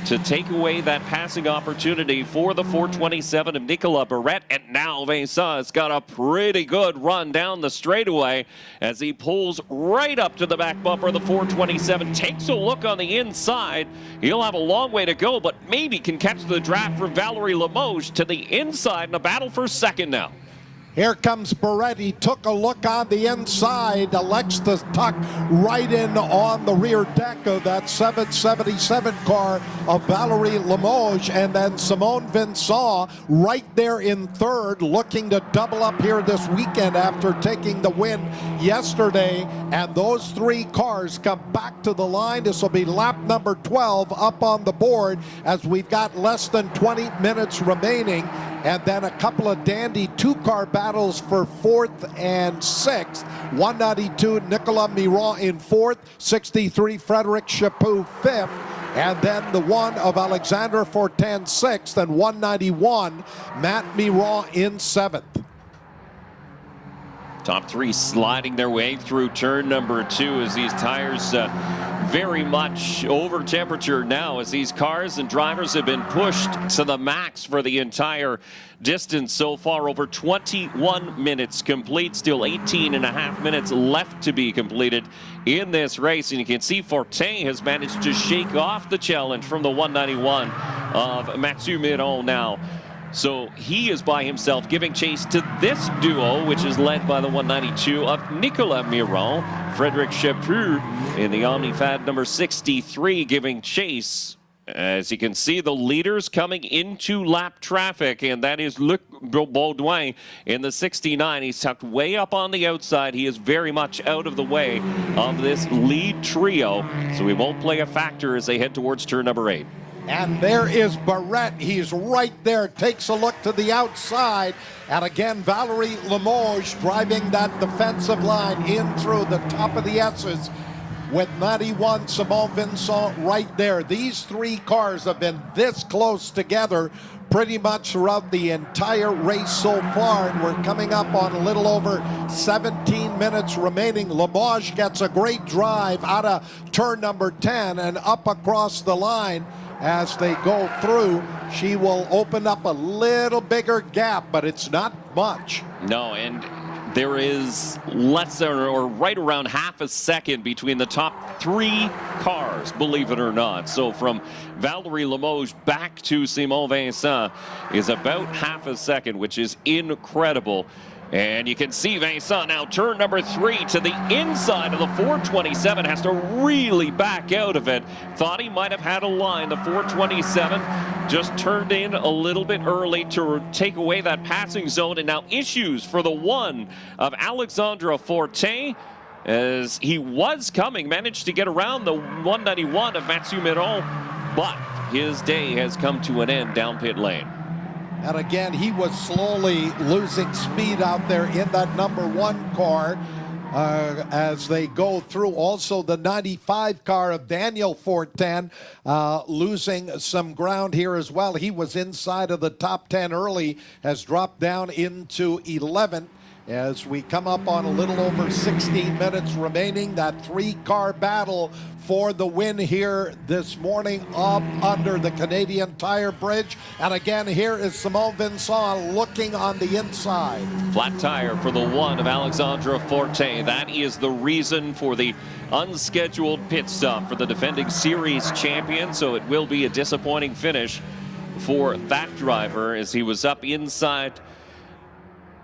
to take away that passing opportunity for the 427 of Nicolas Barrette. And now Vincent has got a pretty good run down the straightaway as he pulls right up to the back bumper of the 427, takes a look on the inside. He'll have a long way to go, but maybe can catch the draft for Valerie Limoges to the inside in a battle for second now. Here comes Barrette. He took a look on the inside, elects to tuck right in on the rear deck of that 777 car of Valerie Limoges, and then Simone Vincent right there in 3rd, looking to double up here this weekend after taking the win yesterday. And those three cars come back to the line. This will be lap number 12 up on the board as we've got less than 20 minutes remaining, and then a couple of dandy 2-car battles for 4th and 6th. 192 Nicolas Miron in 4th, 63 Frederic Chaput 5th, and then the one of Alexandra Fortin 6th, and 191 Matt Miron in 7th. Top 3 sliding their way through turn number 2 as these tires very much over temperature now, as these cars and drivers have been pushed to the max for the entire distance so far. Over 21 minutes complete, still 18 and a half minutes left to be completed in this race, and you can see Fortin has managed to shake off the challenge from the 191 of Mathieu Miron now. So he is by himself giving chase to this duo, which is led by the 192 of Nicolas Miron. Frédéric Chaput in the Omnifad number 63 giving chase. As you can see, the leaders coming into lap traffic, and that is Luc Baudouin in the 69. He's tucked way up on the outside. He is very much out of the way of this lead trio, so he won't play a factor as they head towards turn number 8. And there is Barrette. He's right there. Takes a look to the outside. And again, Valerie Limoges driving that defensive line in through the top of the S's with 91 Simon Vincent right there. These three cars have been this close together pretty much throughout the entire race so far, and we're coming up on a little over 17 minutes remaining. Limoges gets a great drive out of turn number 10 and up across the line. As they go through, she will open up a little bigger gap, but it's not much. No, and there is less than or right around half a second between the top three cars, believe it or not. So from Valerie Limoges back to Simon Vincent is about half a second, which is incredible. And you can see Vincent now turn number 3 to the inside of the 427, has to really back out of it. Thought he might have had a line. The 427 just turned in a little bit early to take away that passing zone, and now issues for the one of Alexandre Fortin as he was coming, managed to get around the 191 of Mathieu Miron, but his day has come to an end down pit lane. And again, he was slowly losing speed out there in that number 1 car as they go through. Also, the 95 car of Daniel Fortin losing some ground here as well. He was inside of the top 10 early, has dropped down into 11. As we come up on a little over 16 minutes remaining, that 3-car battle for the win here this morning up under the Canadian Tire Bridge. And again, here is Simon Vincent looking on the inside. Flat tire for the one of Alexandre Fortin. That is the reason for the unscheduled pit stop for the defending series champion. So it will be a disappointing finish for that driver as he was up inside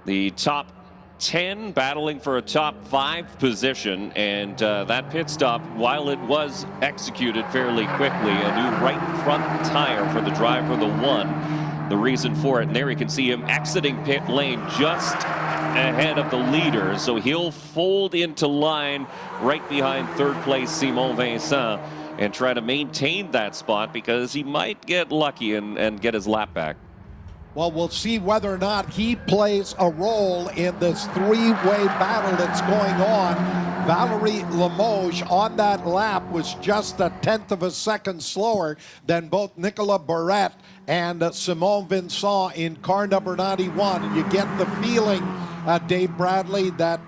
the top 10, battling for a top 5 position, and that pit stop, while it was executed fairly quickly, a new right front tire for the driver, the one, the reason for it. And there you can see him exiting pit lane just ahead of the leader, so he'll fold into line right behind third place Simon Vincent and try to maintain that spot, because he might get lucky and get his lap back. Well, we'll see whether or not he plays a role in this 3-way battle that's going on. Valerie Limoges on that lap was just a 1/10 of a second slower than both Nicolas Barrette and Simon Vincent in car number 91. And you get the feeling, Dave Bradley, that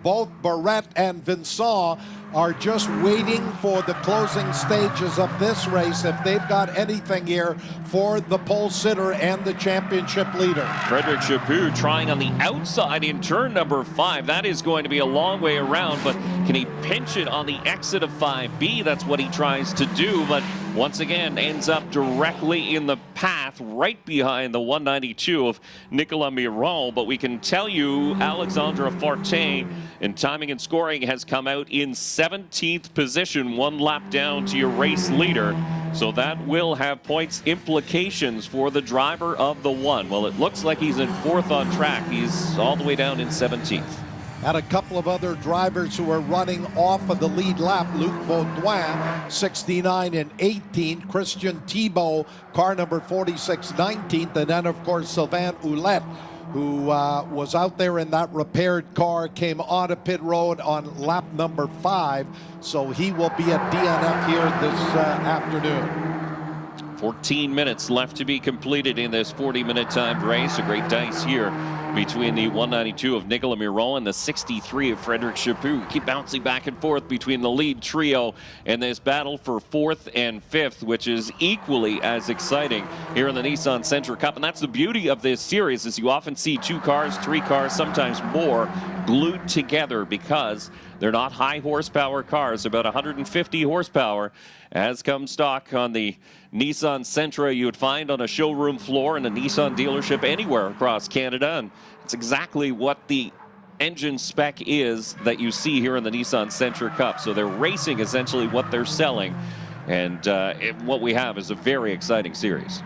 both Barrette and Vincent are just waiting for the closing stages of this race, if they've got anything here, for the pole sitter and the championship leader. Frédéric Chaput trying on the outside in turn number 5. That is going to be a long way around, but can he pinch it on the exit of 5B? That's what he tries to do, but once again ends up directly in the path right behind the 192 of Nicolas Miron. But we can tell you Alexandre Fortin in timing and scoring has come out in 17th position, 1 lap down to your race leader. So that will have points implications for the driver of the one. Well, it looks like he's in 4th on track. He's all the way down in 17th. And a couple of other drivers who are running off of the lead lap. Luc Baudouin, 69 and 18. Christian Thibault, car number 46, 19th. And then, of course, Sylvain Houlette, who was out there in that repaired car, came onto pit road on lap number 5. So he will be at DNF here this afternoon. 14 minutes left to be completed in this 40-minute timed race. A great dice here between the 192 of Nicolas Miron and the 63 of Frédéric Chaput. Keep bouncing back and forth between the lead trio and this battle for 4th and 5th, which is equally as exciting here in the Nissan Sentra Cup. And that's the beauty of this series, is you often see 2 cars, 3 cars, sometimes more glued together because they're not high horsepower cars, about 150 horsepower, as comes stock on the Nissan Sentra you would find on a showroom floor in a Nissan dealership anywhere across Canada. And it's exactly what the engine spec is that you see here in the Nissan Sentra Cup. So they're racing essentially what they're selling. And what we have is a very exciting series.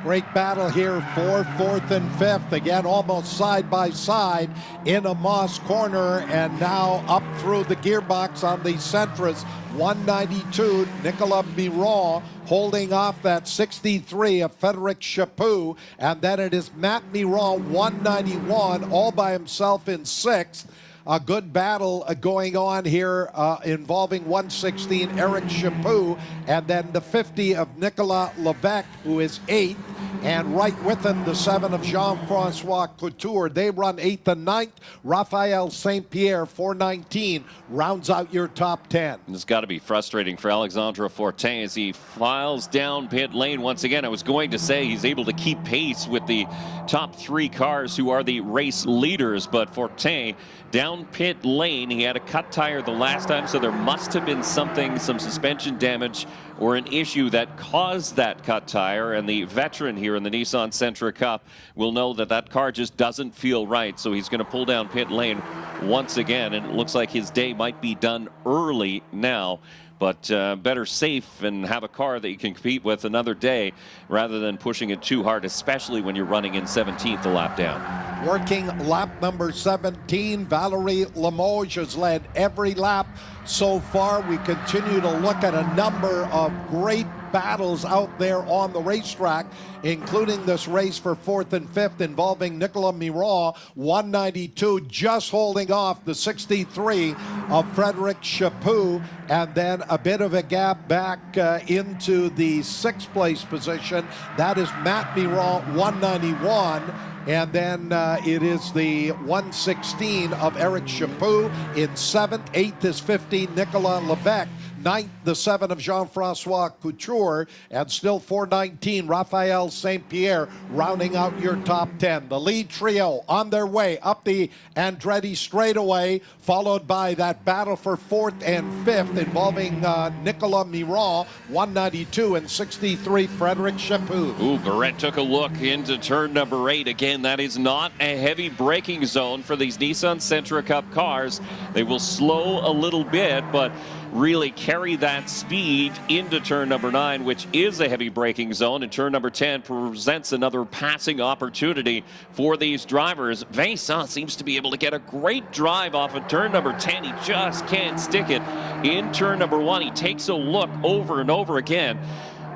Great battle here for 4th and 5th. Again, almost side by side in a Moss corner, and now up through the gearbox on the Sentras. 192, Nicolas Miron holding off that 63 of Frédéric Chaput, and then it is Matt Miron, 191, all by himself in 6th. A good battle going on here involving 116 Eric Chaput, and then the 50 of Nicolas Levesque, who is 8th, and right with him the 7 of Jean-Francois Couture. They run 8th and 9th. Raphael St. Pierre, 419, rounds out your top 10. It's got to be frustrating for Alexandre Fortin as he files down pit lane once again. I was going to say he's able to keep pace with the top 3 cars who are the race leaders, but Fortin down pit lane. He had a cut tire the last time, so there must have been something, some suspension damage or an issue that caused that cut tire, and the veteran here in the Nissan Sentra Cup will know that that car just doesn't feel right, so he's going to pull down pit lane once again, and it looks like his day might be done early now. But better safe and have a car that you can compete with another day rather than pushing it too hard, especially when you're running in 17th a lap down. Working lap number 17, Valerie Limoges has led every lap so far. We continue to look at a number of great battles out there on the racetrack, including this race for 4th and 5th involving Nicolas Miron, 192, just holding off the 63 of Frédéric Chaput, and then a bit of a gap back into the 6th place position. That is Matt Miron, 191. And then it is the 116 of Eric Chaput in 7th. 8th is 15, Nicolas Levesque. 9th, the 7 of Jean-Francois Couture, and still 419, Raphael St. Pierre, rounding out your top 10. The lead trio on their way up the Andretti straightaway, followed by that battle for 4th and 5th involving Nicolas Miron, 192, and 63, Frédéric Chaput. Ooh, Barrett took a look into turn number 8. Again, that is not a heavy braking zone for these Nissan Sentra Cup cars. They will slow a little bit, but really carry that speed into turn number 9, which is a heavy braking zone, and turn number 10 presents another passing opportunity for these drivers. Vincent seems to be able to get a great drive off of turn number 10. He just can't stick it in turn number 1. He takes a look over and over again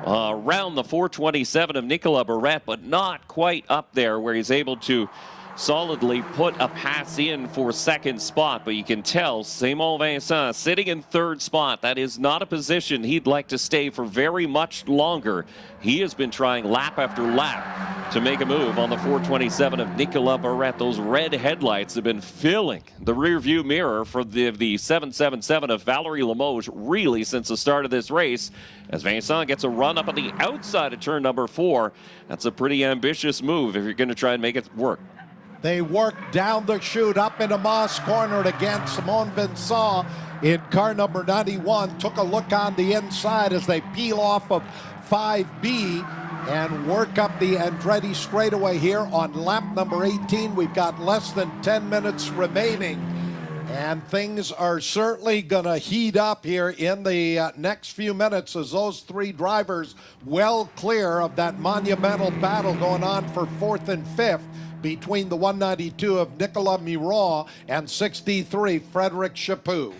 around the 427 of Nicolas Barrett, but not quite up there where he's able to solidly put a pass in for 2nd spot. But you can tell Simon Vincent sitting in 3rd spot. That is not a position he'd like to stay for very much longer. He has been trying lap after lap to make a move on the 427 of Nicolas Barrett. Those red headlights have been filling the rear view mirror for the 777 of Valerie Limoges really since the start of this race, as Vincent gets a run up on the outside of turn number 4. That's a pretty ambitious move if you're going to try and make it work. They work down the chute up into Moss corner again. Simon Vincent in car number 91 took a look on the inside as they peel off of 5B and work up the Andretti straightaway here on lap number 18. We've got less than 10 minutes remaining, and things are certainly going to heat up here in the next few minutes as those 3 drivers well clear of that monumental battle going on for 4th and 5th between the 192 of Nicolas Miron and 63 Frédéric Chaput.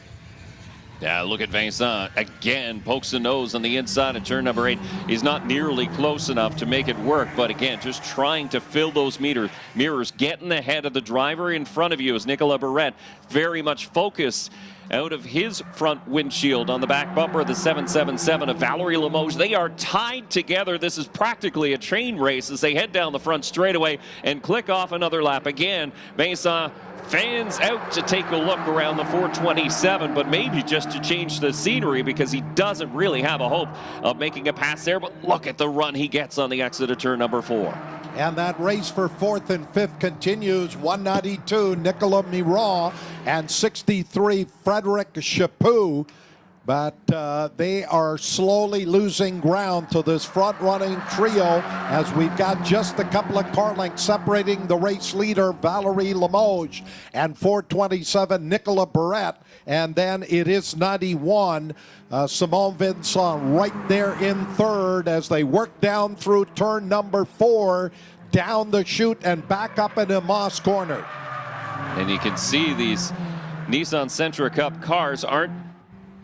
Yeah, look at Vincent again, pokes the nose on the inside of turn number 8. He's not nearly close enough to make it work, but again, just trying to fill those mirrors, getting ahead of the driver in front of you as Nicolas Barrett very much focused out of his front windshield on the back bumper of the 777 of Valerie Limoges. They are tied together. This is practically a train race as they head down the front straightaway and click off another lap. Again, Vincent fans out to take a look around the 427, but maybe just to change the scenery because he doesn't really have a hope of making a pass there. But look at the run he gets on the exit of turn number 4. And that race for 4th and 5th continues. 192, Nicolas Miron, and 63, Frederic Chaput. But they are slowly losing ground to this front-running trio as we've got just a couple of car lengths separating the race leader, Valerie Limoges, and 427, Nicolas Barrette. And then it is 91, Simone Vincent right there in third as they work down through turn number 4, down the chute and back up into Moss Corner. And you can see these Nissan Sentra Cup cars aren't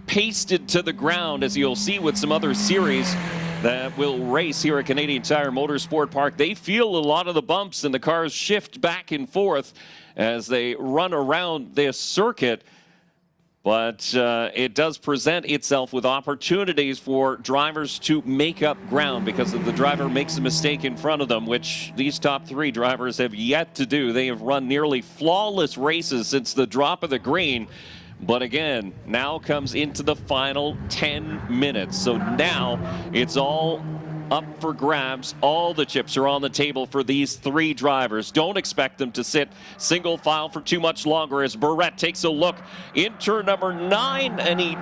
pasted to the ground, as you'll see with some other series that will race here at Canadian Tire Motorsport Park. They feel a lot of the bumps and the cars shift back and forth as they run around this circuit. But it does present itself with opportunities for drivers to make up ground because if the driver makes a mistake in front of them, which these top 3 drivers have yet to do. They have run nearly flawless races since the drop of the green. But again, now comes into the final 10 minutes. So now it's all up for grabs. All the chips are on the table for these 3 drivers. Don't expect them to sit single file for too much longer as Barrette takes a look in turn number 9, and he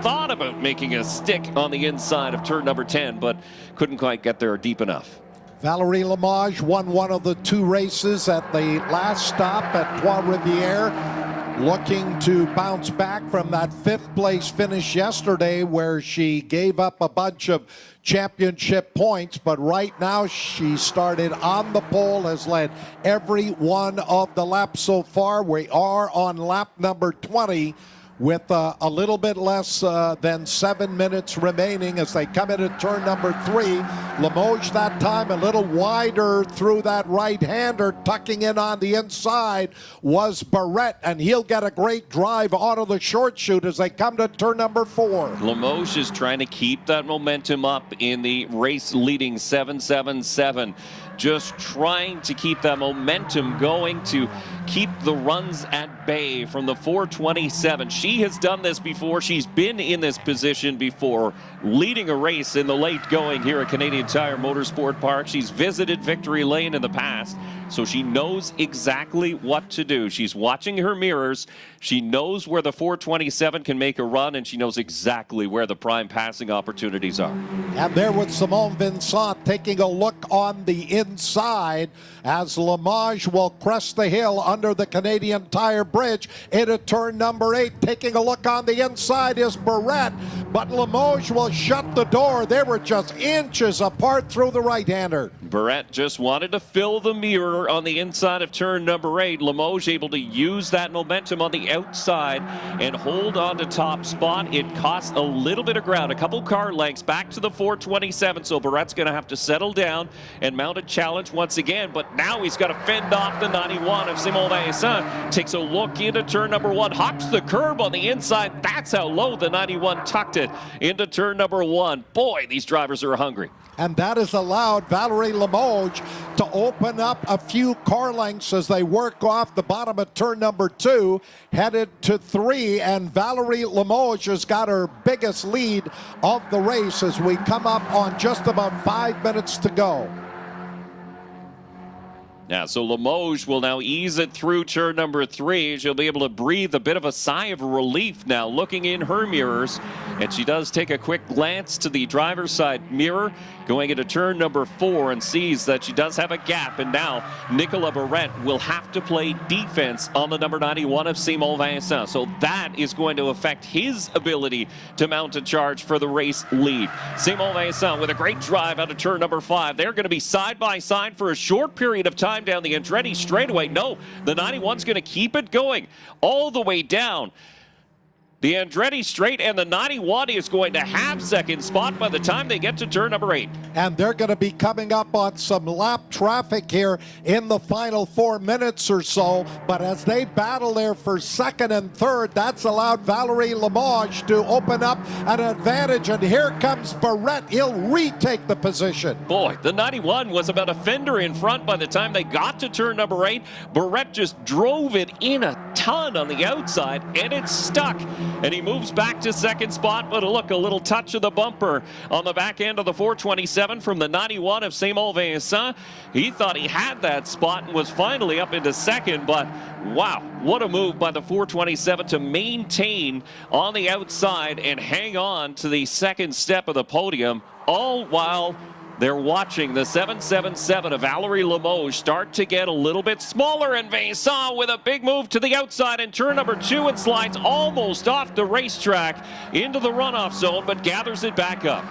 thought about making a stick on the inside of turn number 10, but couldn't quite get there deep enough. Valerie Limoges won one of the 2 races at the last stop at Trois-Rivières, looking to bounce back from that 5th place finish yesterday where she gave up a bunch of championship points. But right now she started on the pole, has led every one of the laps so far. We are on lap number 20 with a little bit less than 7 minutes remaining as they come into turn number 3. Limoges that time a little wider through that right-hander, tucking in on the inside was Barrette, and he'll get a great drive out of the short chute as they come to turn number 4. Limoges is trying to keep that momentum up in the race leading 777. Just trying to keep that momentum going to keep the runs at bay from the 427. She has done this before. She's been in this position before, leading a race in the late going here at Canadian Tire Motorsport Park. She's visited Victory Lane in the past, so she knows exactly what to do. She's watching her mirrors. She knows where the 427 can make a run, and she knows exactly where the prime passing opportunities are. And there with Simone Vincent taking a look on the inside as Limoges will crest the hill under the Canadian Tire Bridge into turn number 8. Taking a look on the inside is Barrette, but Limoges will shut the door. They were just inches apart through the right-hander. Barrette just wanted to fill the mirror on the inside of turn number 8. Limoges able to use that momentum on the outside and hold on to top spot. It cost a little bit of ground, a couple car lengths back to the 427, so Barrette's going to have to settle down and mount a challenge once again, but now he's got to fend off the 91 of Simon Vincent. Takes a look into turn number 1, hops the curb on the inside. That's how low the 91 tucked it into turn number 1. Boy, these drivers are hungry. And that has allowed Valerie Limoges to open up a few car lengths as they work off the bottom of turn number 2, headed to 3. And Valerie Limoges has got her biggest lead of the race as we come up on just about 5 minutes to go. Yeah, so Limoges will now ease it through turn number 3. She'll be able to breathe a bit of a sigh of relief now, looking in her mirrors. And she does take a quick glance to the driver's side mirror, going into turn number 4, and sees that she does have a gap. And now Nicolas Barrette will have to play defense on the number 91 of Simon Vincent. So that is going to affect his ability to mount a charge for the race lead. Simon Vincent with a great drive out of turn number 5. They're going to be side by side for a short period of time down the Andretti straightaway. No, the 91's going to keep it going all the way down the Andretti straight, and the 91 is going to have second spot by the time they get to turn number 8. And they're going to be coming up on some lap traffic here in the final 4 minutes or so. But as they battle there for second and third, that's allowed Valerie Limoges to open up an advantage. And here comes Barrette. He'll retake the position. Boy, the 91 was about a fender in front by the time they got to turn number 8. Barrette just drove it in a ton on the outside, and it's stuck. and he moves back to second spot. But look, a little touch of the bumper on the back end of the 427 from the 91 of Simon Vincent. He thought he had that spot and was finally up into second, but wow, what a move by the 427 to maintain on the outside and hang on to the second step of the podium, all while they're watching the 777 of Valerie Limoges start to get a little bit smaller, and Vincent with a big move to the outside in turn number 2 and slides almost off the racetrack into the runoff zone, but gathers it back up.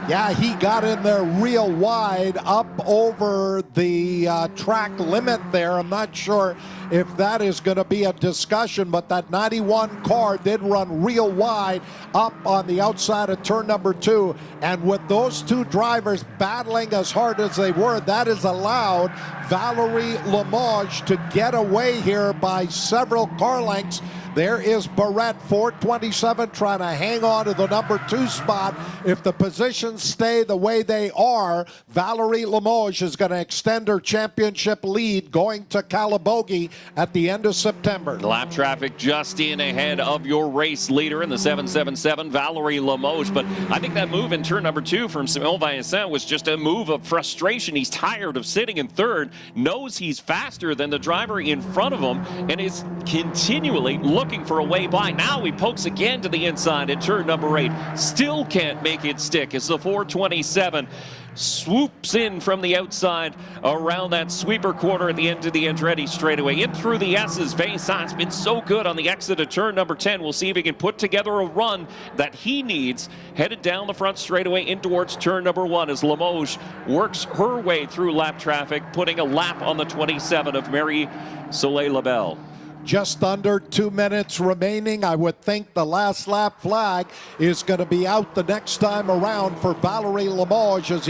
Yeah, he got in there real wide up over the track limit there. I'm not sure if that is going to be a discussion, but that 91 car did run real wide up on the outside of turn number 2. And with those two drivers battling as hard as they were, that has allowed Valerie Limoges to get away here by several car lengths. There is Barrett, 427, trying to hang on to the number 2 spot. If the positions stay the way they are, Valerie Limoges is going to extend her championship lead going to Calabogie at the end of September. Lap traffic just in ahead of your race leader in the 777, Valerie Limoges. But I think that move in turn number 2 from Simon Vincent was just a move of frustration. He's tired of sitting in third, knows he's faster than the driver in front of him, and is continually looking for a way by. Now he pokes again to the inside in turn number 8. Still can't make it stick as the 427 swoops in from the outside around that sweeper corner at the end of the Andretti straightaway. In through the S's. Vincent's been so good on the exit of turn number 10. We'll see if he can put together a run that he needs headed down the front straightaway in towards turn number 1 as Limoges works her way through lap traffic, putting a lap on the 27 of Mary Soleil-Labelle. Just under 2 minutes remaining. I would think the last lap flag is going to be out the next time around for Valerie Limoges as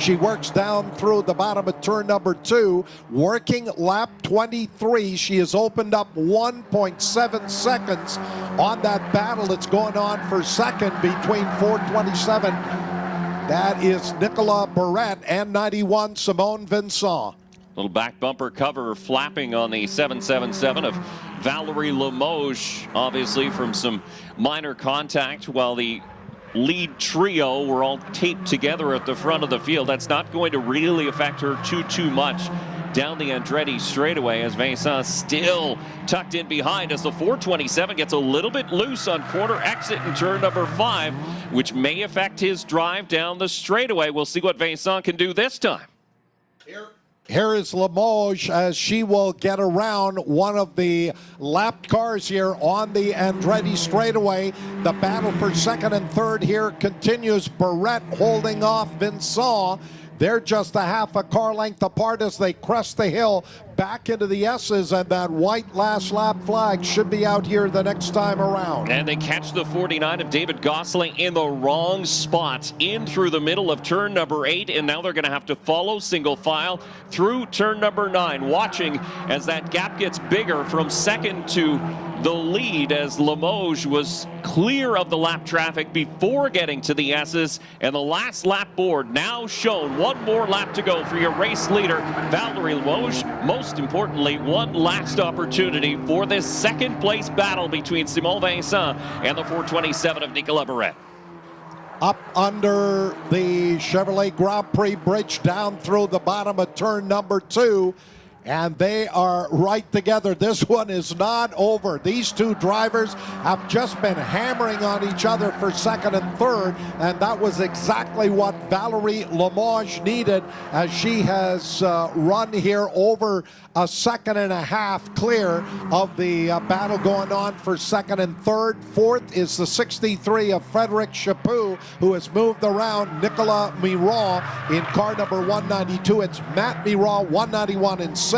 she works down through the bottom of turn number 2, working lap 23. She has opened up 1.7 seconds on that battle that's going on for second between 427. That is Nicolas Barrett and 91 Simon Vincent. Little back bumper cover flapping on the 777 of Valerie Limoges, obviously from some minor contact, while the lead trio were all taped together at the front of the field. That's not going to really affect her too much down the Andretti straightaway as Vincent still tucked in behind as the 427 gets a little bit loose on corner exit in turn number 5, which may affect his drive down the straightaway. We'll see what Vincent can do this time. Here is Limoges as she will get around one of the lapped cars here on the Andretti straightaway. The battle for second and third here continues. Barrett holding off Vincent. They're just a half a car length apart as they crest the hill back into the S's, and that white last lap flag should be out here the next time around. And they catch the 49 of David Gosling in the wrong spot in through the middle of turn number 8, and now they're going to have to follow single file through turn number 9, watching as that gap gets bigger from second to the lead as Limoges was clear of the lap traffic before getting to the S's, and the last lap board now shown. One more lap to go for your race leader, Valerie Limoges. Most importantly, one last opportunity for this second place battle between Simon Vincent and the 427 of Nicolas Barrett. Up under the Chevrolet Grand Prix bridge, down through the bottom of turn number 2. And they are right together. This one is not over. These two drivers have just been hammering on each other for second and third, and that was exactly what Valerie Limoges needed as she has run here over a second and a half clear of the battle going on for second and third. Fourth is the 63 of Frederic Chaput, who has moved around Nicolas Miron in car number 192. It's Matt Miron, 191 in 6th.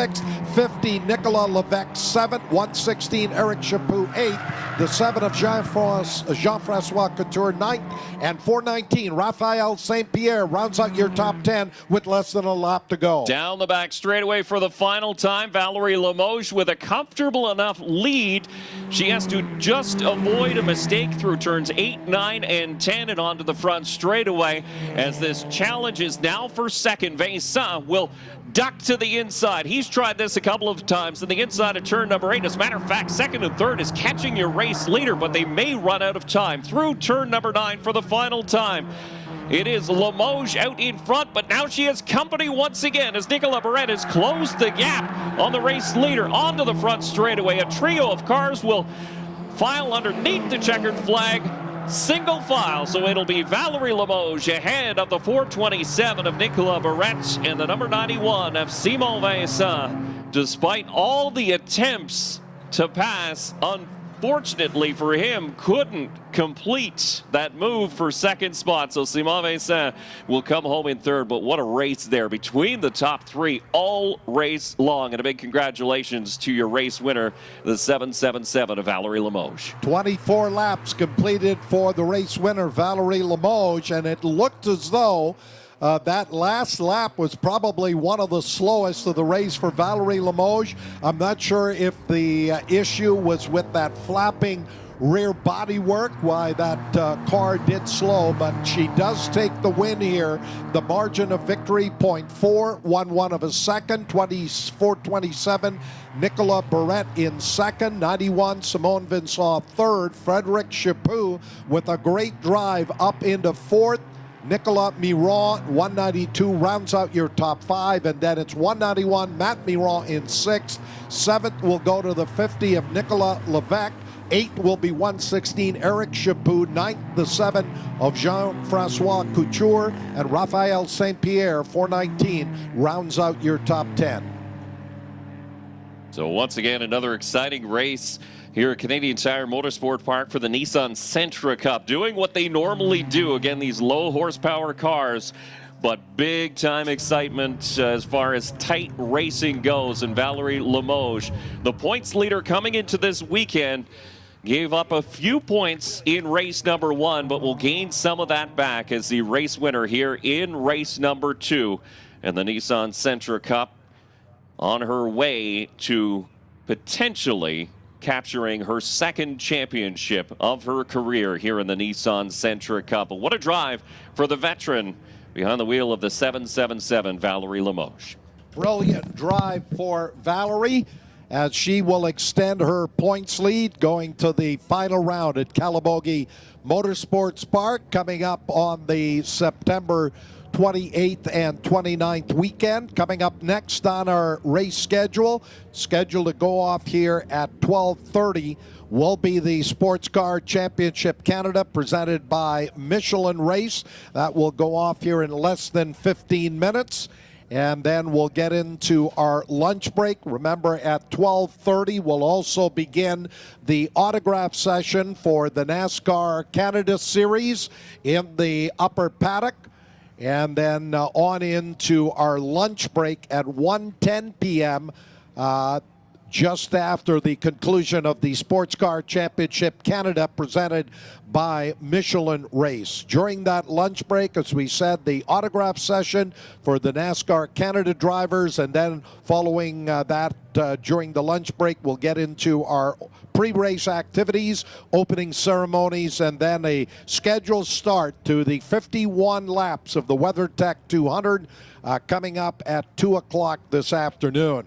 50, Nicolas Levesque, 7th. 116, Eric Chaput, 8th. The 7 of Jean-Francois Couture, 9th. And 419, Raphael St. Pierre rounds out your top 10 with less than a lap to go. Down the back straightaway for the final time, Valerie Limoges with a comfortable enough lead. She has to just avoid a mistake through turns 8, 9, and 10 and onto the front straightaway as this challenge is now for second. Vincent will duck to the inside. He's tried this a couple of of times in the inside of turn number 8. As a matter of fact, second and third is catching your race leader, but they may run out of time. Through turn number 9 for the final time. It is Limoges out in front, but now she has company once again as Nicolas Barrette has closed the gap on the race leader onto the front straightaway. A trio of cars will file underneath the checkered flag, single file, so it'll be Valerie Limoges ahead of the 427 of Nicolas Barrette and the number 91 of Simon Vincent. Despite all the attempts to pass, unfortunately for him, couldn't complete that move for second spot. So Simon Vincent will come home in third, but what a race there between the top 3 all race long. And a big congratulations to your race winner, the 777 of Valerie Limoges. 24 laps completed for the race winner, Valerie Limoges, and it looked as though that last lap was probably one of the slowest of the race for Valerie Limoges. I'm not sure if the issue was with that flapping rear body work, why that car did slow, but she does take the win here. The margin of victory, 0.411 of a second, 24-27. Nicolas Barrette in second, 91. Simone Vincent third. Frederic Chaput with a great drive up into fourth. Nicolas Miron, 192, rounds out your top 5, and then it's 191, Matt Miron in 6th. 7th will go to the 50 of Nicolas Levesque. 8th will be 116, Eric Chaput. 9th, the 7 of Jean-Francois Couture, and Raphael St. Pierre, 419, rounds out your top 10. So once again, another exciting race here at Canadian Tire Motorsport Park for the Nissan Sentra Cup. Doing what they normally do. Again, these low horsepower cars, but big time excitement as far as tight racing goes. And Valerie Limoges, the points leader coming into this weekend, gave up a few points in race number 1, but will gain some of that back as the race winner here in race number 2. And the Nissan Sentra Cup on her way to potentially capturing her second championship of her career here in the Nissan Sentra Cup. What a drive for the veteran behind the wheel of the 777, Valerie Limoges. Brilliant drive for Valerie as she will extend her points lead going to the final round at Calabogie Motorsports Park coming up on the September 28th and 29th weekend. Coming up next on our race scheduled to go off here at 12:30 will be the Sports Car Championship Canada presented by Michelin Race. That will go off here in less than 15 minutes. And then we'll get into our lunch break. Remember, at 12:30, we'll also begin the autograph session for the NASCAR Canada Series in the upper paddock. And then on into our lunch break at 1:10 p.m., just after the conclusion of the Sports Car Championship Canada presented by Michelin Race. During that lunch break, as we said, the autograph session for the NASCAR Canada drivers, and then following that during the lunch break, we'll get into our pre-race activities, opening ceremonies, and then a scheduled start to the 51 laps of the WeatherTech 200 coming up at 2 o'clock this afternoon.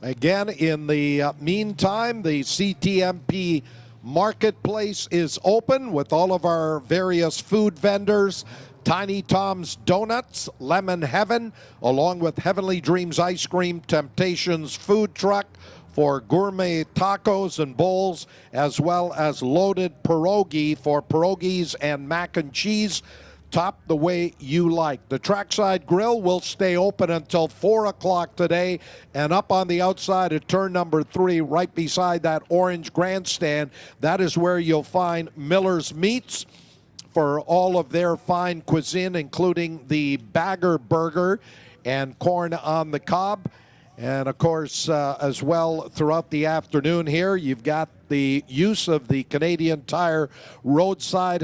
Again, in the meantime, the CTMP marketplace is open with all of our various food vendors. Tiny Tom's Donuts, Lemon Heaven, along with Heavenly Dreams Ice Cream, Temptations Food Truck for gourmet tacos and bowls, as well as Loaded Pierogi for pierogies and mac and cheese. Top the way you like. The Trackside Grill will stay open until 4 o'clock today, and up on the outside at turn number 3, right beside that orange grandstand, that is where you'll find Miller's Meats for all of their fine cuisine, including the Bagger Burger and corn on the cob. And of course, as well, throughout the afternoon here, you've got the use of the Canadian Tire roadside